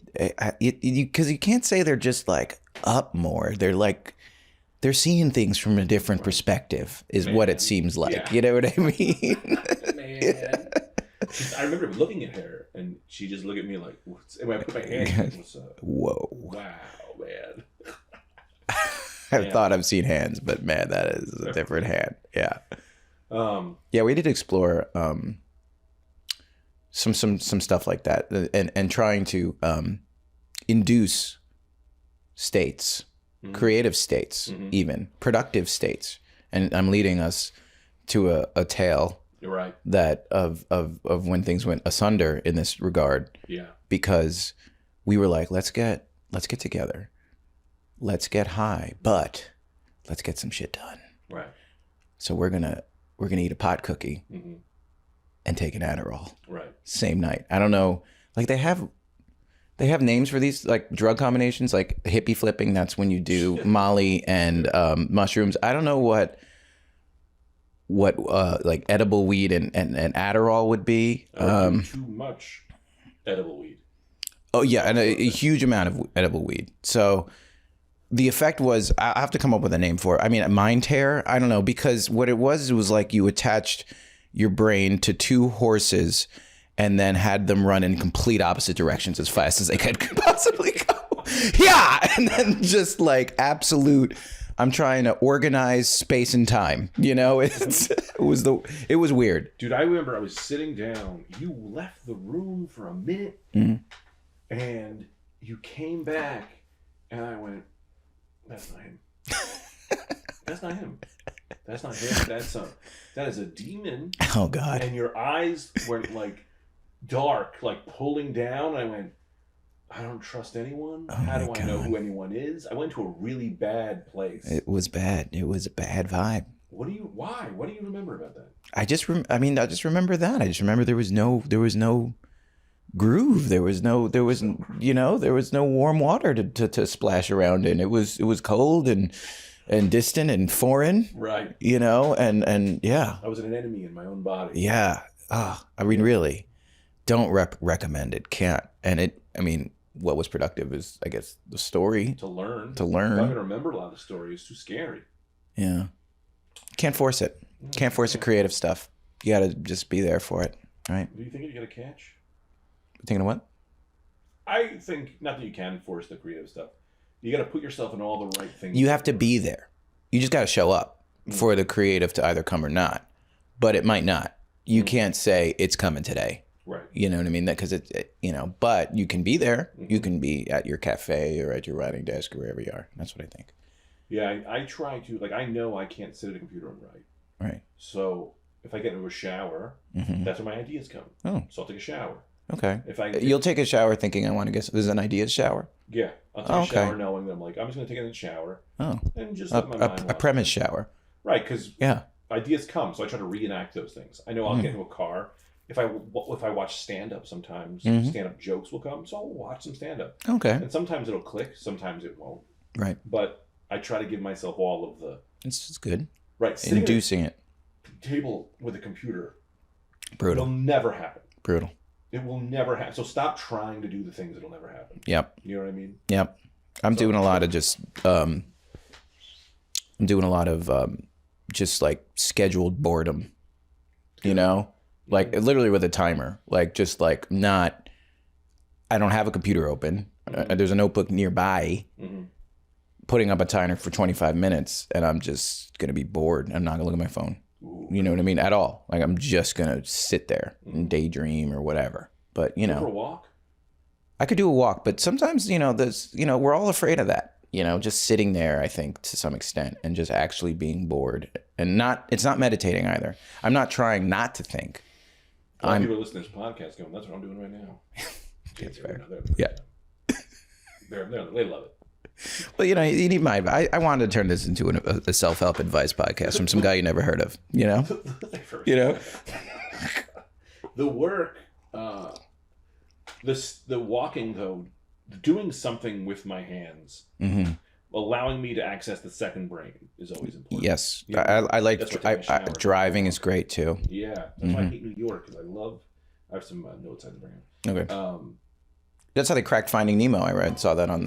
B: because you can't say they're just like up more. They're like they're seeing things from a different perspective. Is what it seems like. Yeah. You know what I mean?
C: Man. I remember looking at her, and she just looked at me like, what's... And when I put my hand, what's up?
B: Whoa.
C: Wow, man.
B: I've thought I've seen hands, but man, that is a different hand. Yeah. Yeah, we did explore some stuff like that, and trying to induce states, creative states, even productive states, and I'm leading us to a tale.
C: You're right.
B: That of when things went asunder in this regard. Yeah. Because we were like, let's get together, let's get high, but let's get some shit done. Right. So we're gonna eat a pot cookie and take an Adderall. Right. Same night. I don't know. Like they have They have names for these like drug combinations, like hippie flipping. That's when you do Molly and mushrooms. I don't know what like edible weed and Adderall would be.
C: Too much edible weed.
B: Oh yeah, and a huge amount of edible weed. So the effect was, I have to come up with a name for it. I mean, mind tear. I don't know, because what it was like you attached your brain to two horses and then had them run in complete opposite directions as fast as they could possibly go. Yeah, and then just like absolute. I'm trying to organize space and time. You know, it was weird.
C: Dude, I remember I was sitting down. You left the room for a minute, and you came back, and I went, "That's not him. That's not him. That's not him. That is a demon."
B: Oh God!
C: And your eyes were like dark, like pulling down. I went, I don't trust anyone.
B: Oh
C: How do I know who anyone is? I went to a really bad place.
B: It was bad. It was a bad vibe.
C: Why? What do you remember about that?
B: I just remember that. I just remember there was no groove. There was no warm water to splash around in. It was cold and distant and foreign.
C: Right.
B: You know, and yeah.
C: I was an enemy in my own body.
B: Yeah. I mean, really, don't recommend it. Can't. And it, I mean, what was productive is, I guess, the story.
C: To learn.
B: I'm
C: not going to remember a lot of the story. It's too scary.
B: Yeah. Can't force it. Can't force the creative stuff. You got to just be there for it. Right?
C: Do you think you got to catch?
B: Thinking of what?
C: I think, not that you can force the creative stuff. You got to put yourself in all the right things.
B: You have to be there. You just got to show up for the creative to either come or not. But it might not. You can't say it's coming today.
C: Right.
B: You know what I mean? That because but you can be there. You can be at your cafe or at your writing desk or wherever you are. That's what I think.
C: Yeah, I try to, like, I know I can't sit at a computer and write.
B: Right.
C: So if I get into a shower, that's where my ideas come.
B: Oh.
C: So I'll take a shower.
B: Okay.
C: You'll
B: take a shower thinking, I want to guess, this is an ideas shower?
C: Yeah. I'll take a shower knowing that I'm like, I'm just going to take it in the shower.
B: Oh.
C: And just let my mind
B: a premise shower.
C: Right, because
B: yeah,
C: ideas come, so I try to reenact those things. I know I'll get into a car. If I watch stand-up sometimes, stand-up jokes will come, so I'll watch some stand-up.
B: Okay.
C: And sometimes it'll click, sometimes it won't.
B: Right.
C: But I try to give myself all of the...
B: It's good.
C: Right.
B: Inducing it.
C: Table with a computer.
B: Brutal.
C: It'll never happen.
B: Brutal.
C: It will never happen. So stop trying to do the things that'll never happen.
B: Yep.
C: You know what I mean?
B: Yep. I'm doing a lot of just... just like scheduled boredom, you know, like literally with a timer, like just like not, I don't have a computer open. There's a notebook nearby, putting up a timer for 25 minutes and I'm just going to be bored. I'm not gonna look at my phone. You know what I mean? At all. Like I'm just going to sit there and daydream or whatever. But you know,
C: for a walk?
B: I could do a walk, but sometimes, we're all afraid of that. Just sitting there, I think, to some extent, and just actually being bored. And it's not meditating either. I'm not trying not to think.
C: People listening to this podcast going, that's what I'm doing right now.
B: That's fair.
C: Yeah. They love it.
B: Well, you need my advice. I wanted to turn this into a self-help advice podcast from some guy you never heard of,
C: The work, the walking, though, doing something with my hands, allowing me to access the second brain is always important.
B: Yes. I like driving is great too.
C: Yeah. That's why I hate New York, because I have some notes I had to bring up.
B: Okay. That's how they cracked Finding Nemo. I saw that on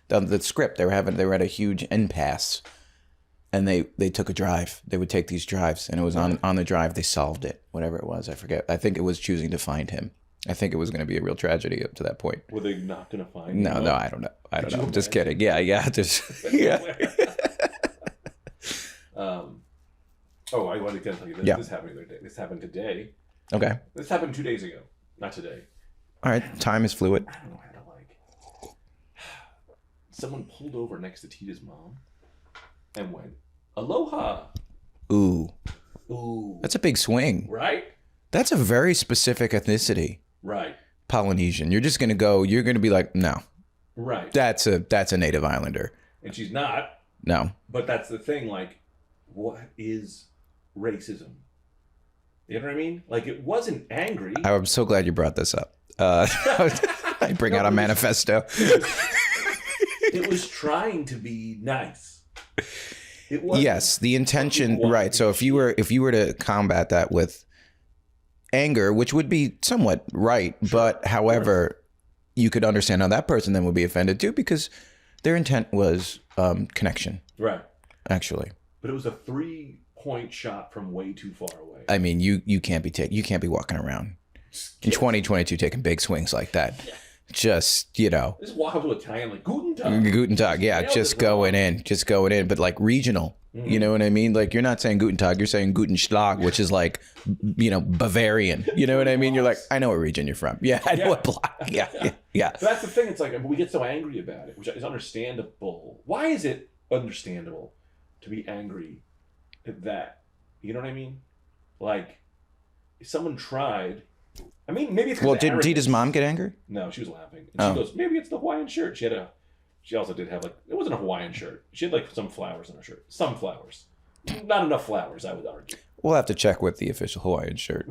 B: the script. They were at a huge impasse and they took a drive. They would take these drives and it was on the drive. They solved it, whatever it was. I forget. I think it was choosing to find him. I think it was going to be a real tragedy up to that point.
C: Were they not going to find him?
B: No, I don't know. I'm just kidding. Yeah. Yeah.
C: I wanted to tell you this. Yeah. This happened the other day. This happened today.
B: Okay.
C: This happened 2 days ago. Not today.
B: All right. Time is fluid.
C: I don't know how to someone pulled over next to Tita's mom and went, "Aloha."
B: Ooh.
C: Ooh.
B: That's a big swing.
C: Right?
B: That's a very specific ethnicity.
C: Right.
B: Polynesian. You're just going to go, you're going to be like, no.
C: Right.
B: That's a native islander.
C: And she's not.
B: No.
C: But that's the thing, like, what is racism? You know what I mean? Like, it wasn't angry.
B: I'm so glad you brought this up. I bring out a manifesto.
C: It was trying to be nice. It was.
B: Yes, the intention, right. So if you were to combat that with anger, which would be somewhat right, but however, you could understand how that person then would be offended too, because their intent was connection.
C: Right.
B: Actually.
C: But it was a 3-point shot from way too far away.
B: I mean, you can't be walking around in 2022 taking big swings like that. Yeah. Just,
C: Just walk up to Italian like Guten Tag.
B: Guten Tag, yeah, just going in, but like regional. Mm-hmm. You know what I mean? Like, you're not saying Guten Tag, you're saying Guten Schlag, which is like, Bavarian. You know what I mean? You're like, I know what region you're from. Yeah, I know what block. Yeah.
C: But that's the thing. It's like, we get so angry about it, which is understandable. Why is it understandable to be angry at that? You know what I mean? Like, if someone tried... I mean, maybe it's...
B: Well, did Tita's mom get angry?
C: No, she was laughing. And she goes, maybe it's the Hawaiian shirt. She also did have, like... It wasn't a Hawaiian shirt. She had, like, some flowers on her shirt. Some flowers. Not enough flowers, I would argue.
B: We'll have to check with the official Hawaiian shirt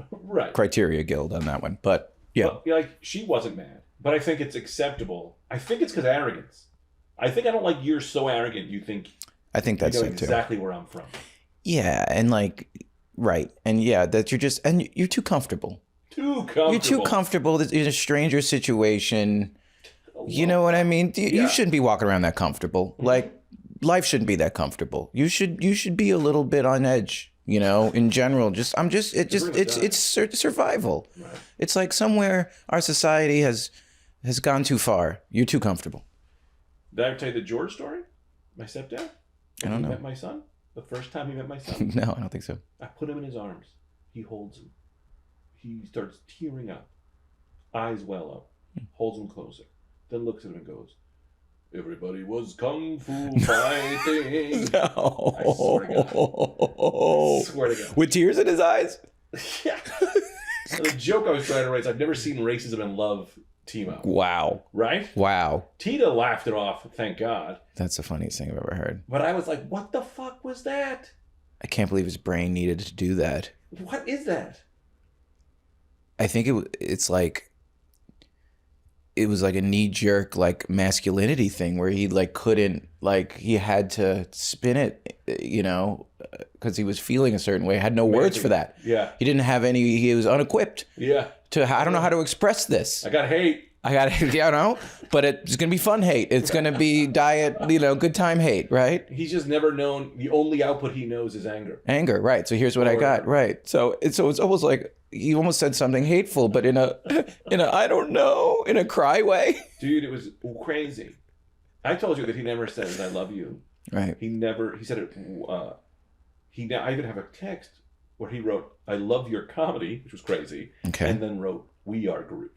B: criteria guild on that one. But, yeah.
C: But, like, she wasn't mad. But I think it's acceptable. I think it's because of arrogance. I don't like you're so arrogant you think...
B: I think that's it, too.
C: Exactly where I'm from.
B: Yeah, and, like... Right. And, yeah, that you're just... And you're too comfortable. You're too comfortable in a stranger situation. You know what I mean? You shouldn't be walking around that comfortable. Mm-hmm. Like, life shouldn't be that comfortable. You should be a little bit on edge, in general. It's survival. Right. It's like somewhere our society has gone too far. You're too comfortable.
C: Did I ever tell you the George story? My stepdad?
B: I don't know.
C: He met my son? The first time he met my son?
B: No, I don't think so.
C: I put him in his arms. He holds him. He starts tearing up. Eyes well up. Holds him closer. Then looks at him and goes, everybody was kung fu fighting.
B: No.
C: I swear to God. I swear to God.
B: With tears in his eyes?
C: Yeah. The joke I was trying to write is I've never seen racism and love team up.
B: Wow.
C: Right?
B: Wow.
C: Tita laughed it off, thank God.
B: That's the funniest thing I've ever heard.
C: But I was like, what the fuck was that?
B: I can't believe his brain needed to do that.
C: What is that?
B: I think it's like... It was like a knee-jerk, like, masculinity thing where he, like, couldn't, like, he had to spin it, because he was feeling a certain way. Had no words for that.
C: Yeah.
B: He didn't have any, he was unequipped.
C: Yeah.
B: I don't know how to express this.
C: I got hate.
B: But it's going to be fun hate. It's going to be diet, good time hate, right?
C: He's just never known, the only output he knows is anger.
B: Anger, right. So here's what I got, right. So it's almost like, he almost said something hateful, but in a I don't know, in a cry way.
C: Dude, it was crazy. I told you that he never said I love you.
B: Right.
C: He said it. I even have a text where he wrote, I love your comedy, which was crazy.
B: Okay.
C: And then wrote, we are Groot.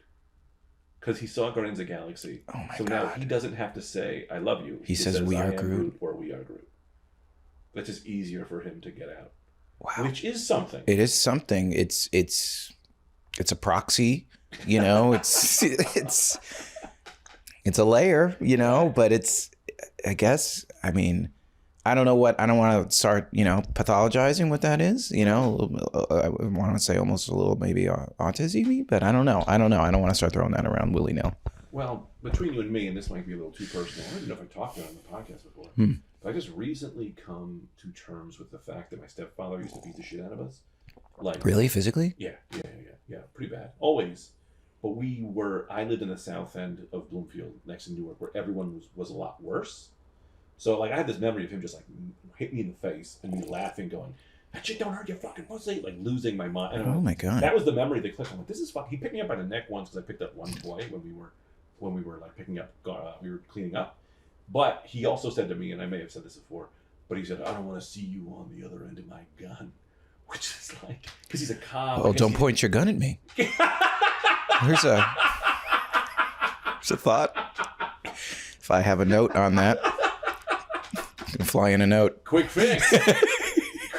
C: Because he saw Guardians of the Galaxy.
B: Oh my God.
C: So now he doesn't have to say, I love you.
B: He says we are
C: Groot. Or we are Groot. That's just easier for him to get out.
B: Wow.
C: Which is something.
B: It is something. It's a proxy, it's a layer, but it's, I guess, I mean, I don't want to start, pathologizing what that is, I want to say almost a little maybe autism-y, but I don't know. I don't want to start throwing that around willy-nilly.
C: Well, between you and me, and this might be a little too personal, I don't even know if I talked about it on the podcast before, but I just recently come to terms with the fact that my stepfather used to beat the shit out of us. Like,
B: really? Physically?
C: Yeah, pretty bad. Always. But I lived in the south end of Bloomfield, next to Newark, where everyone was a lot worse. So, like, I had this memory of him just, like, hit me in the face and me laughing, going, that shit don't hurt, you fucking pussy, like, losing my mind.
B: Oh, my God.
C: That was the memory that clicked. I'm like, this is fucking... He picked me up by the neck once because I picked up one toy when we were like, picking up... we were cleaning up. But he also said to me, and I may have said this before, but he said, I don't want to see you on the other end of my gun. Which is like... Because he's a cop.
B: Oh, don't point your gun at me. Here's a thought. If I have a note on that, you can fly in a note.
C: Quick fix.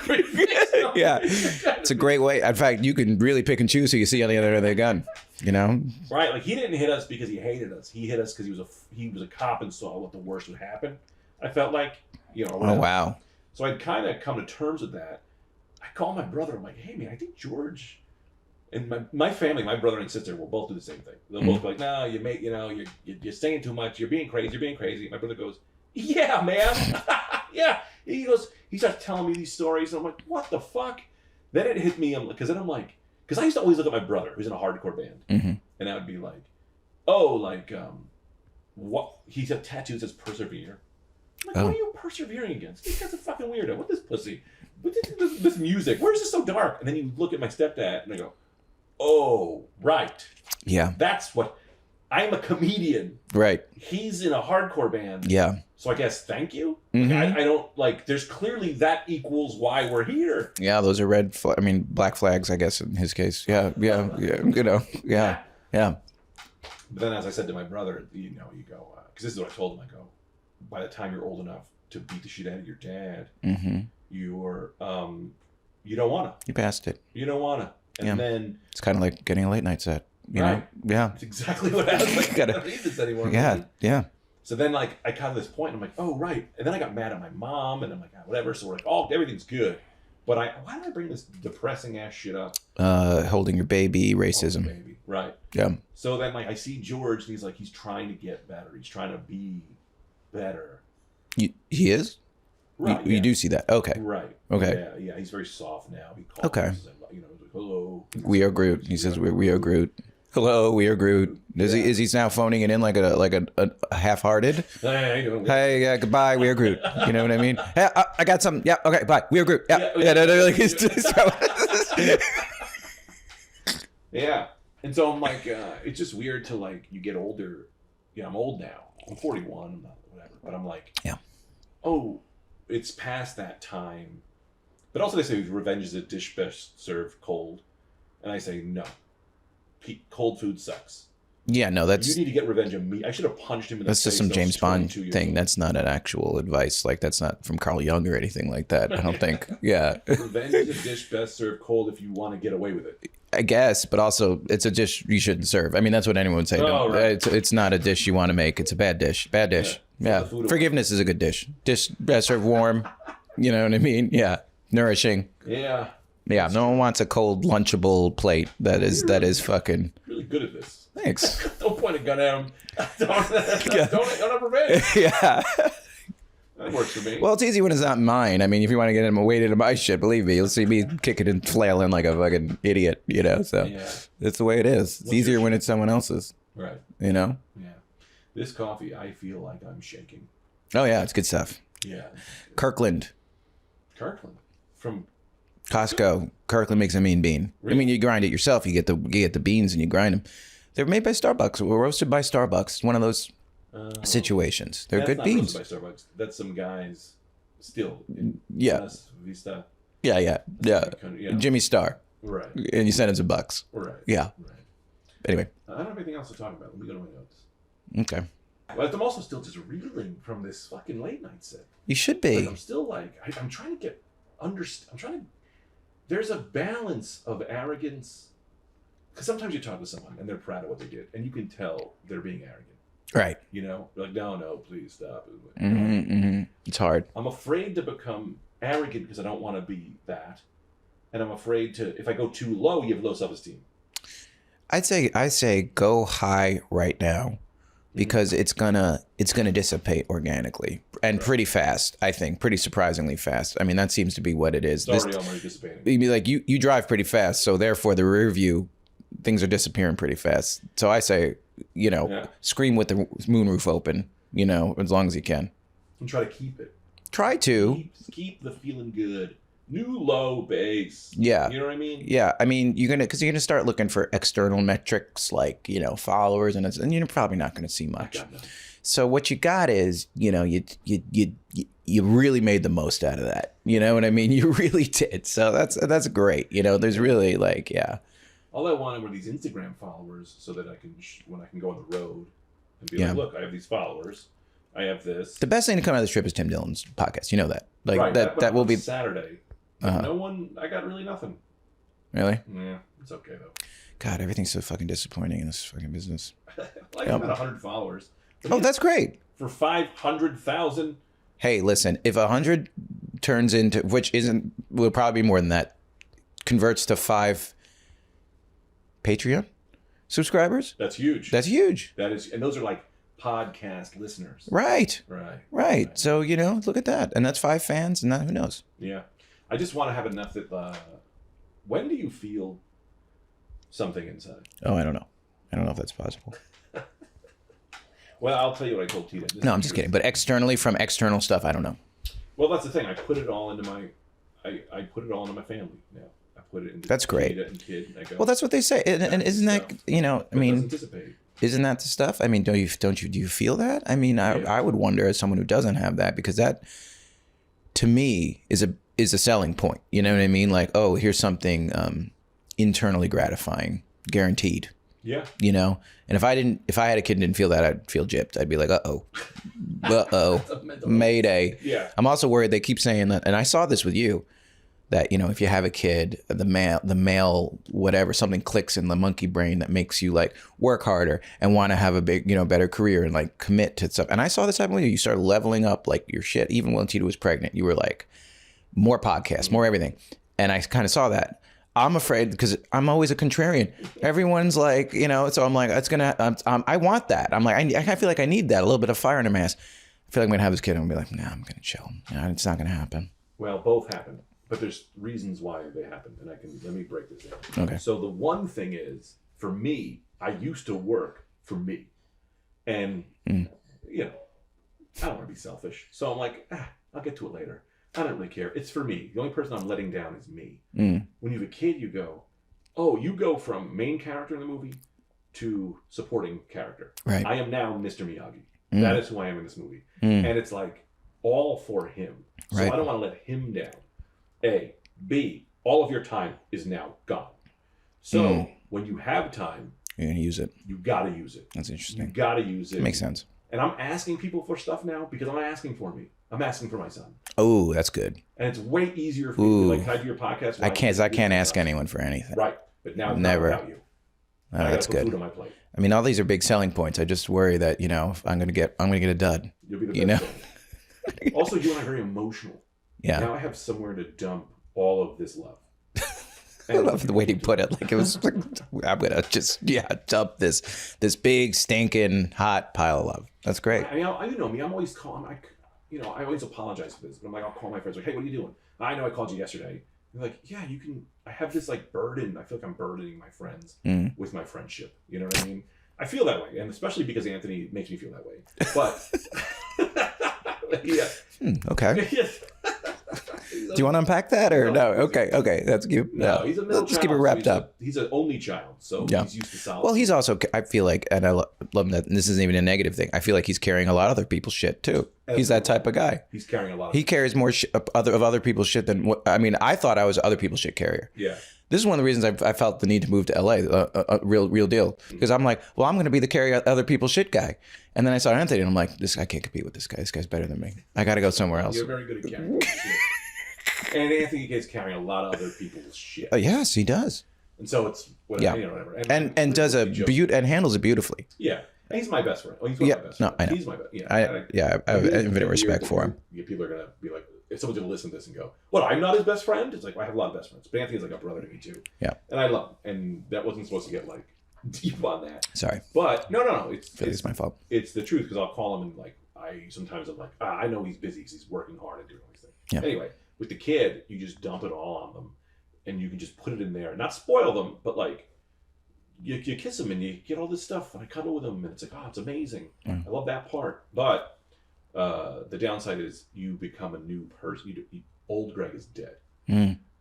C: Quick fix.
B: Yeah. It's a great way. In fact, you can really pick and choose who you see on the other end of the gun.
C: Right. Like, he didn't hit us because he hated us. He hit us because he was a cop and saw what the worst would happen. I felt like,
B: Oh, wow.
C: So I'd kind of come to terms with that. I called my brother. I'm like, hey, man, I think George And my family, my brother and sister will both do the same thing. They'll both be like, no, you're saying too much. You're being crazy. My brother goes, yeah, man. Yeah. He starts telling me these stories. And I'm like, what the fuck? Then it hit me. Because I used to always look at my brother, who's in a hardcore band.
B: Mm-hmm.
C: And I would be like, oh, what? He's got tattoos that says persevere. I'm like, what are you persevering against? This guy's a fucking weirdo. What this pussy? What this music? Where is this so dark? And then you look at my stepdad and I go, oh, right.
B: Yeah.
C: That's what... I'm a comedian.
B: Right.
C: He's in a hardcore band.
B: Yeah.
C: So I guess thank you.
B: Mm-hmm.
C: I don't there's clearly that equals why we're here.
B: Yeah, those are black flags, I guess, in his case. Yeah. Yeah. Yeah.
C: But then as I said to my brother, you go, because this is what I told him, I go, by the time you're old enough to beat the shit out of your dad,
B: mm-hmm.
C: you don't want to.
B: You passed it.
C: You don't want to. And then...
B: It's kind of like getting a late night set. You know? Yeah.
C: It's exactly what I was like. I don't need this anymore.
B: Yeah.
C: Man.
B: Yeah.
C: So then, I got to this point, and I'm like, oh, right. And then I got mad at my mom, and I'm like, whatever. So we're like, oh, everything's good. But why did I bring this depressing ass shit up?
B: Holding your baby, racism.
C: Oh, baby. Right.
B: Yeah.
C: So then, I see George, and he's trying to get better. He's trying to be better.
B: He is?
C: Right.
B: You do see that. Okay.
C: Right.
B: Okay.
C: Yeah. He's very soft now. He calls
B: okay.
C: Us, hello.
B: We are Groot. He says, we are Groot. Hello, we are Groot. Is he now phoning it in like a half-hearted? Hey, yeah, goodbye, we are Groot. You know what I mean? Hey, I got something. Yeah, okay, bye. We are Groot. Yeah.
C: Yeah. And so I'm like, it's just weird to you get older. Yeah, I'm old now. I'm 41. I'm not whatever. But I'm like,
B: yeah.
C: Oh, it's past that time. But also they say revenge is a dish best served cold, and I say no. Cold food sucks.
B: Yeah, no, that's...
C: You need to get revenge on me. I should have punched him in the face.
B: That's just some James Bond thing. That's not an actual advice. That's not from Carl Jung or anything like that. I don't think. Yeah.
C: Revenge is a dish best served cold if you want to get away with it.
B: I guess, but also it's a dish you shouldn't serve. I mean, that's what anyone would say.
C: Oh, right.
B: It's not a dish you want to make. It's a bad dish. Bad dish. Yeah. Forgiveness is a good dish. Dish best served warm. You know what I mean? Yeah. Nourishing.
C: Yeah.
B: Yeah. No one wants a cold lunchable plate that is fucking...
C: Really good at this.
B: Thanks.
C: Don't point a gun at him. Don't have revenge.
B: Yeah.
C: That works for me.
B: Well, it's easy when it's not mine. I mean, if you want to get him weight into my shit, believe me, you'll see me kicking and flailing like a fucking idiot, So it's the way it is. It's easier when it's someone else's.
C: Right.
B: Yeah.
C: This coffee, I feel like I'm shaking.
B: Oh, yeah. It's good stuff.
C: Yeah.
B: Kirkland.
C: From...
B: Costco. Kirkland makes a mean bean.
C: Really?
B: I mean, you grind it yourself. You get the beans and you grind them. They're made by Starbucks. We're roasted by Starbucks. It's one of those situations. They're good beans.
C: That's not roasted by Starbucks. That's some guys still. Vista.
B: Yeah. Jimmy Star.
C: Right.
B: And you send it to Bucks.
C: Right.
B: Yeah.
C: Right.
B: Anyway.
C: I don't have anything else to talk about. Let me go to my notes.
B: Okay.
C: But I'm also still just reeling from this fucking late night set.
B: You should be.
C: I'm still I'm trying to get there's a balance of arrogance, because sometimes you talk to someone and they're proud of what they did, and you can tell they're being arrogant.
B: Right.
C: They're like, no, please stop.
B: It's hard.
C: I'm afraid to become arrogant because I don't want to be that, and I'm afraid to, if I go too low, you have low self-esteem.
B: I say go high right now, because it's gonna dissipate organically and pretty fast. I think pretty surprisingly fast. I mean, that seems to be what it is.
C: It's already dissipating.
B: You'd be like, you drive pretty fast, so therefore the rear view things are disappearing pretty fast. So I say, scream with the moonroof open, as long as you can.
C: And try to keep it.
B: Try to
C: keep the feeling good. New low base.
B: Yeah.
C: You know what I mean?
B: Yeah. I mean, you're gonna start looking for external metrics like, followers, and you're probably not gonna see much. So what you got is, you really made the most out of that. You know what I mean? You really did. So that's great. There's really
C: all I wanted were these Instagram followers so that I can, when I can go on the road and be like, look, I have these followers. I have this.
B: The best thing to come out of this trip is Tim Dillon's podcast. You know that.
C: Right,
B: that will be
C: Saturday. No one, I got really nothing.
B: Really?
C: Yeah, it's okay though.
B: God, everything's so fucking disappointing in this fucking business.
C: I got about 100 followers.
B: That's great.
C: For 500,000.
B: Hey, listen, if 100 turns into, will probably be more than that, converts to 5 Patreon subscribers.
C: That's huge.
B: That's huge.
C: That is, and those are like podcast listeners.
B: Right.
C: Right.
B: So, look at that. And that's 5 fans, and that, who knows?
C: Yeah. I just want to have enough that, when do you feel something inside?
B: Oh, I don't know. I don't know if that's possible.
C: Well, I'll tell you what I told Tita.
B: No, I'm just kidding. But externally, from external stuff, I don't know.
C: Well, that's the thing. I put it all into my, I put it all into my family now. I put it into
B: That's great.
C: Tita and kid. And I go,
B: Well, that's what they say. And isn't that, I mean,
C: anticipate.
B: isn't that the stuff? I mean, do you feel that? I mean, I would wonder as someone who doesn't have that, because that, to me, is a selling point. You know what I mean? Like, oh, here's something internally gratifying, guaranteed.
C: Yeah.
B: And if I had a kid and didn't feel that, I'd feel gypped. I'd be like, uh-oh, mayday.
C: Yeah.
B: I'm also worried they keep saying that, and I saw this with you, that, if you have a kid, the male, whatever, something clicks in the monkey brain that makes you like work harder and want to have a big, better career and like commit to stuff. And I saw this happen with you. You started leveling up like your shit. Even when Tita was pregnant, you were like, more podcasts, more everything. And I kind of saw that. I'm afraid because I'm always a contrarian. Everyone's like, so I'm like, it's gonna. I want that. I'm like, I feel like I need that, a little bit of fire in my ass. I feel like I'm gonna have this kid and I'm gonna be like, nah, I'm gonna chill. Nah, it's not gonna happen.
C: Well, both happen, but there's reasons why they happen, and let me break this down.
B: Okay.
C: So the one thing is, for me, I used to work for me, and I don't want to be selfish, so I'm like, I'll get to it later. I don't really care. It's for me. The only person I'm letting down is me. When you have a kid, you go from main character in the movie to supporting character.
B: Right.
C: I am now Mr. Miyagi. That is who I am in this movie. And it's like all for him. So
B: Right.
C: I don't want to let him down. A. B. All of your time is now gone. So when you have time,
B: you're gonna use it.
C: you got to use it.
B: That's
C: You
B: interesting.
C: got to use it.
B: Makes sense.
C: And I'm asking people for stuff now because I'm not asking for me. I'm asking for my son.
B: Oh, that's good.
C: And it's way easier for me to be like, can I do your podcast?
B: I can't ask anyone for anything.
C: Right. But now it's
B: Never.
C: not without you.
B: Oh,
C: I
B: that's
C: gotta put
B: good.
C: food on my plate.
B: I mean, all these are big selling points. I just worry that, I'm gonna get a dud.
C: You'll be the best friend. Also, you and I are very emotional.
B: Yeah.
C: Now I have somewhere to dump all of this love.
B: I love the way he put it. Like, it was like, I'm gonna just dump this big stinking hot pile of love. That's great.
C: I mean, you know me. I'm always calm. I always apologize for this, but I'm like, I'll call my friends like, hey, what are you doing? I know I called you yesterday. They're like, yeah, you can. I have this like burden. I feel like I'm burdening my friends with my friendship. You know what I mean? I feel that way, and especially because Anthony makes me feel that way. But yeah.
B: Okay.
C: Yes.
B: Do you want to unpack that or no? Okay. That's cute.
C: No, he's a middle
B: Let's
C: child.
B: keep it wrapped up.
C: He's an only child, so he's used to solitude.
B: Well, he's also, I feel like, and I love that, and this isn't even a negative thing, I feel like he's carrying a lot of other people's shit too. He's that type of guy.
C: He's carrying a lot.
B: He carries more of other people's shit than what, I mean, I thought I was other people's shit carrier.
C: Yeah.
B: This is one of the reasons I felt the need to move to LA, a real deal. Because I'm like, well, I'm going to be the carry other people's shit guy. And then I saw Anthony and I'm like, I can't compete with this guy. This guy's better than me. I got to go somewhere else.
C: You're very good at carrying shit. And Anthony is carrying a lot of other people's shit.
B: Yes, he does.
C: And so it's whatever.
B: And does and handles it beautifully.
C: Yeah. And he's my best friend. Oh, he's one of my best friends.
B: I know.
C: He's my best.
B: I have infinite respect for him.
C: People are gonna be like, if someone's gonna listen to this and go, "What? I'm not his best friend." It's like, well, I have a lot of best friends, but Anthony's like a brother to me too.
B: Yeah.
C: And I love him. And that wasn't supposed to get like deep on that.
B: Sorry.
C: But no.
B: It's my fault.
C: It's the truth because I'll call him and like sometimes I'm like, I know he's busy because he's working hard and doing all these things.
B: Yeah.
C: Anyway, with the kid, you just dump it all on them, and you can just put it in there, not spoil them, but like. You kiss him and you get all this stuff, and I cuddle with him, and it's like, oh, it's amazing. I love that part. But the downside is you become a new person. Old Greg is dead.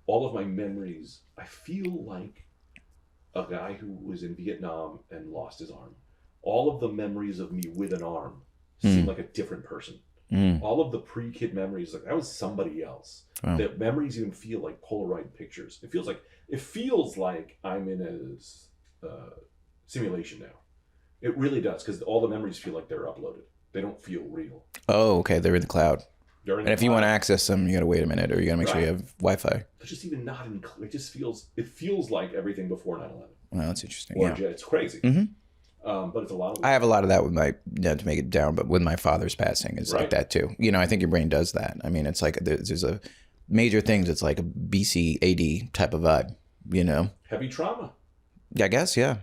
C: All of my memories, I feel like a guy who was in Vietnam and lost his arm. All of the memories of me with an arm seem like a different person. All of the pre-kid memories, like I was somebody else.
B: Wow.
C: The memories even feel like Polaroid pictures. It feels like I'm in a simulation now. It really does, because all the memories feel like they're uploaded. They don't feel real.
B: Oh, okay. They're in the cloud. And if you want to access them, you got to wait a minute, or you got to make sure you have Wi-Fi.
C: It's just even not in. It feels like everything before 9/11.
B: Well, that's interesting.
C: Or
B: Yeah.
C: It's crazy. But it's a lot of.
B: I have a lot of that with my to make it down, but with my father's passing, it's like that too. I think your brain does that. I mean, it's like there's a major things. It's like a BC AD type of vibe.
C: Heavy trauma.
B: Yeah, I guess, yeah.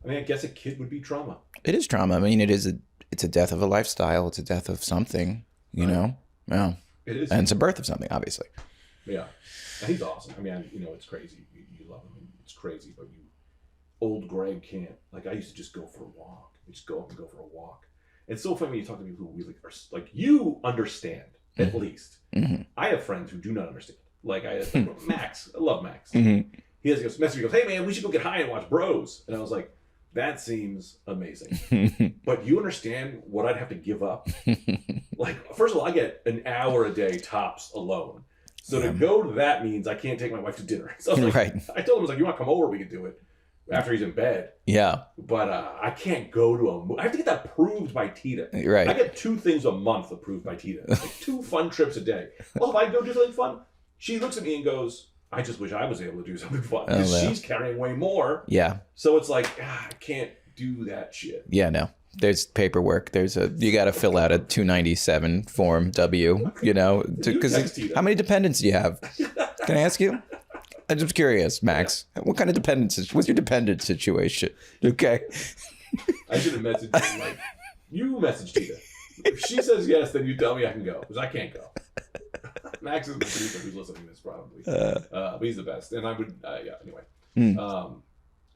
C: I mean, I guess a kid would be trauma.
B: It is trauma. I mean, it's a death of a lifestyle. It's a death of something, you know? Yeah.
C: It is.
B: And it's a birth of something, obviously.
C: Yeah. And he's awesome. I mean, it's crazy. You love him. It's crazy, but old Greg can't. Like, I used to just go for a walk. I just go up and go for a walk. It's so funny when you talk to people who really are, like, you understand, at least.
B: Mm-hmm.
C: I have friends who do not understand. Like, Max. I love Max.
B: Mm-hmm.
C: He has to message me, goes, hey, man, we should go get high and watch Bros. And I was like, that seems amazing. But you understand what I'd have to give up? Like, first of all, I get an hour a day tops alone. So to go to that means I can't take my wife to dinner. So I was like,
B: right.
C: I told him, I was like, you want to come over? We can do it after he's in bed.
B: Yeah.
C: But I can't go to a movie. I have to get that approved by Tita.
B: Right.
C: I get 2 things a month approved by Tita. Like 2 fun trips a day. Well, if I go do something fun, she looks at me and goes, I just wish I was able to do something fun. Because she's carrying way more.
B: Yeah.
C: So it's like, I can't do that shit.
B: Yeah, no. There's paperwork. You got to fill out a 297 form W, because how many dependents do you have? Can I ask you? I'm just curious, Max. What kind of dependence? What's your dependent situation? Okay.
C: I should have messaged him like, you message Tita. If she says yes, then you tell me I can go, because I can't go. Max is the producer who's listening to this probably. But he's the best. And I would, anyway.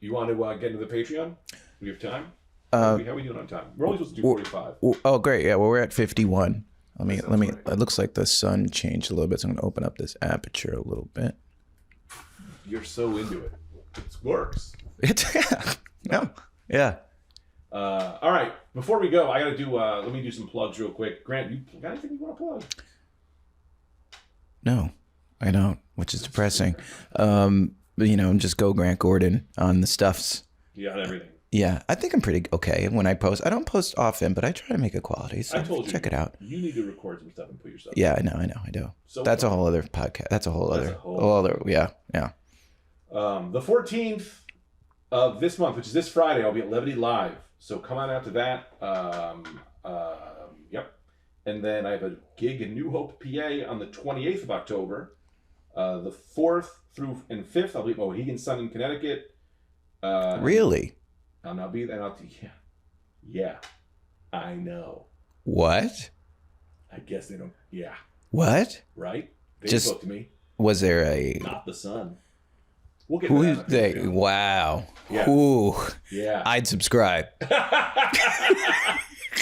C: You want to get into the Patreon? Do we have time? How are we doing on time? We're only supposed to do 45.
B: Oh, great. Yeah, well, we're at 51. Let me. It looks like the sun changed a little bit, so I'm going to open up this aperture a little bit.
C: You're so into it. It works.
B: No. Yeah.
C: All right. Before we go, I got to do, let me do some plugs real quick. Grant, you got anything you want to plug?
B: No, I don't, which is depressing. Just go Grant Gordon on the stuffs.
C: You got everything.
B: Yeah, I think I'm pretty okay when I post. I don't post often, but I try to make it quality. So
C: I told you,
B: check it out.
C: You need to record some stuff and put your stuff.
B: Yeah, I know, I do. So that's a whole other podcast. That's a whole other. Yeah.
C: The 14th of this month, which is this Friday, I'll be at Levity Live. So come on out to that. Yep. And then I have a gig in New Hope, PA on the 28th of October. The 4th through and 5th, I'll be at Mohegan Sun in Connecticut.
B: Really?
C: I'll not be there. Yeah. I know.
B: What?
C: I guess they don't. Yeah.
B: What?
C: Right? They
B: Just
C: spoke to me.
B: Was there a?
C: Not the Sun. We'll get
B: Who
C: to that.
B: they? Wow.
C: Yeah.
B: Ooh.
C: Yeah.
B: I'd subscribe.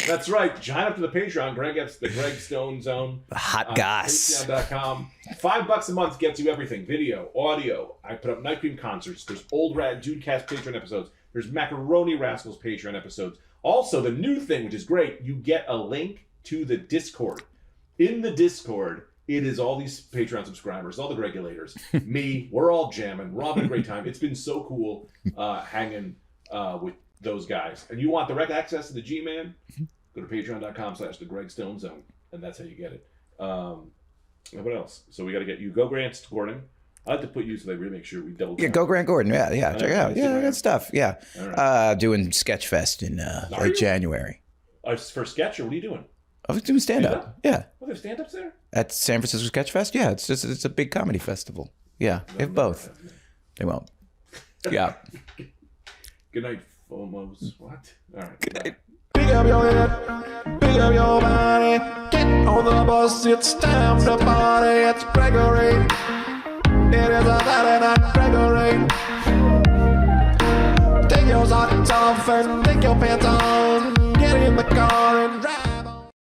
C: That's right. Join up to the Patreon. Greg gets the Greg Stone Zone.
B: Hot goss.
C: Patreon.com. $5 a month gets you everything. Video, audio. I put up Night Cream concerts. There's Old Rat Dudecast Patreon episodes. There's Macaroni Rascals Patreon episodes. Also, the new thing, which is great, you get a link to the Discord. In the Discord, it is all these Patreon subscribers, all the regulators, me. We're all jamming. We're all having a great time. It's been so cool hanging with those guys. And you want direct access to the G-Man? Go to patreon.com/the Greg Stone Zone, and that's how you get it. What else? So we got to get you. Go Grant Gordon. I like to put you so they really make sure we double.
B: Yeah, go Grant Gordon. Yeah. Check it out. Yeah, good stuff. Yeah.
C: Right.
B: Doing Sketchfest in January.
C: For sketch, or what are you doing?
B: I was doing stand-up. Yeah.
C: Oh, there's stand-ups there?
B: At San Francisco Sketchfest? Yeah, it's a big comedy festival. Yeah, they have both. They won't. Yeah.
C: Good night, FOMOs. What? All right.
B: Good night.
A: Pick up your head, pick up your body, get on the bus, it's time to party, it's Gregory. It is a Saturday night, Gregory. Take your socks off and take your pants on, get in the car.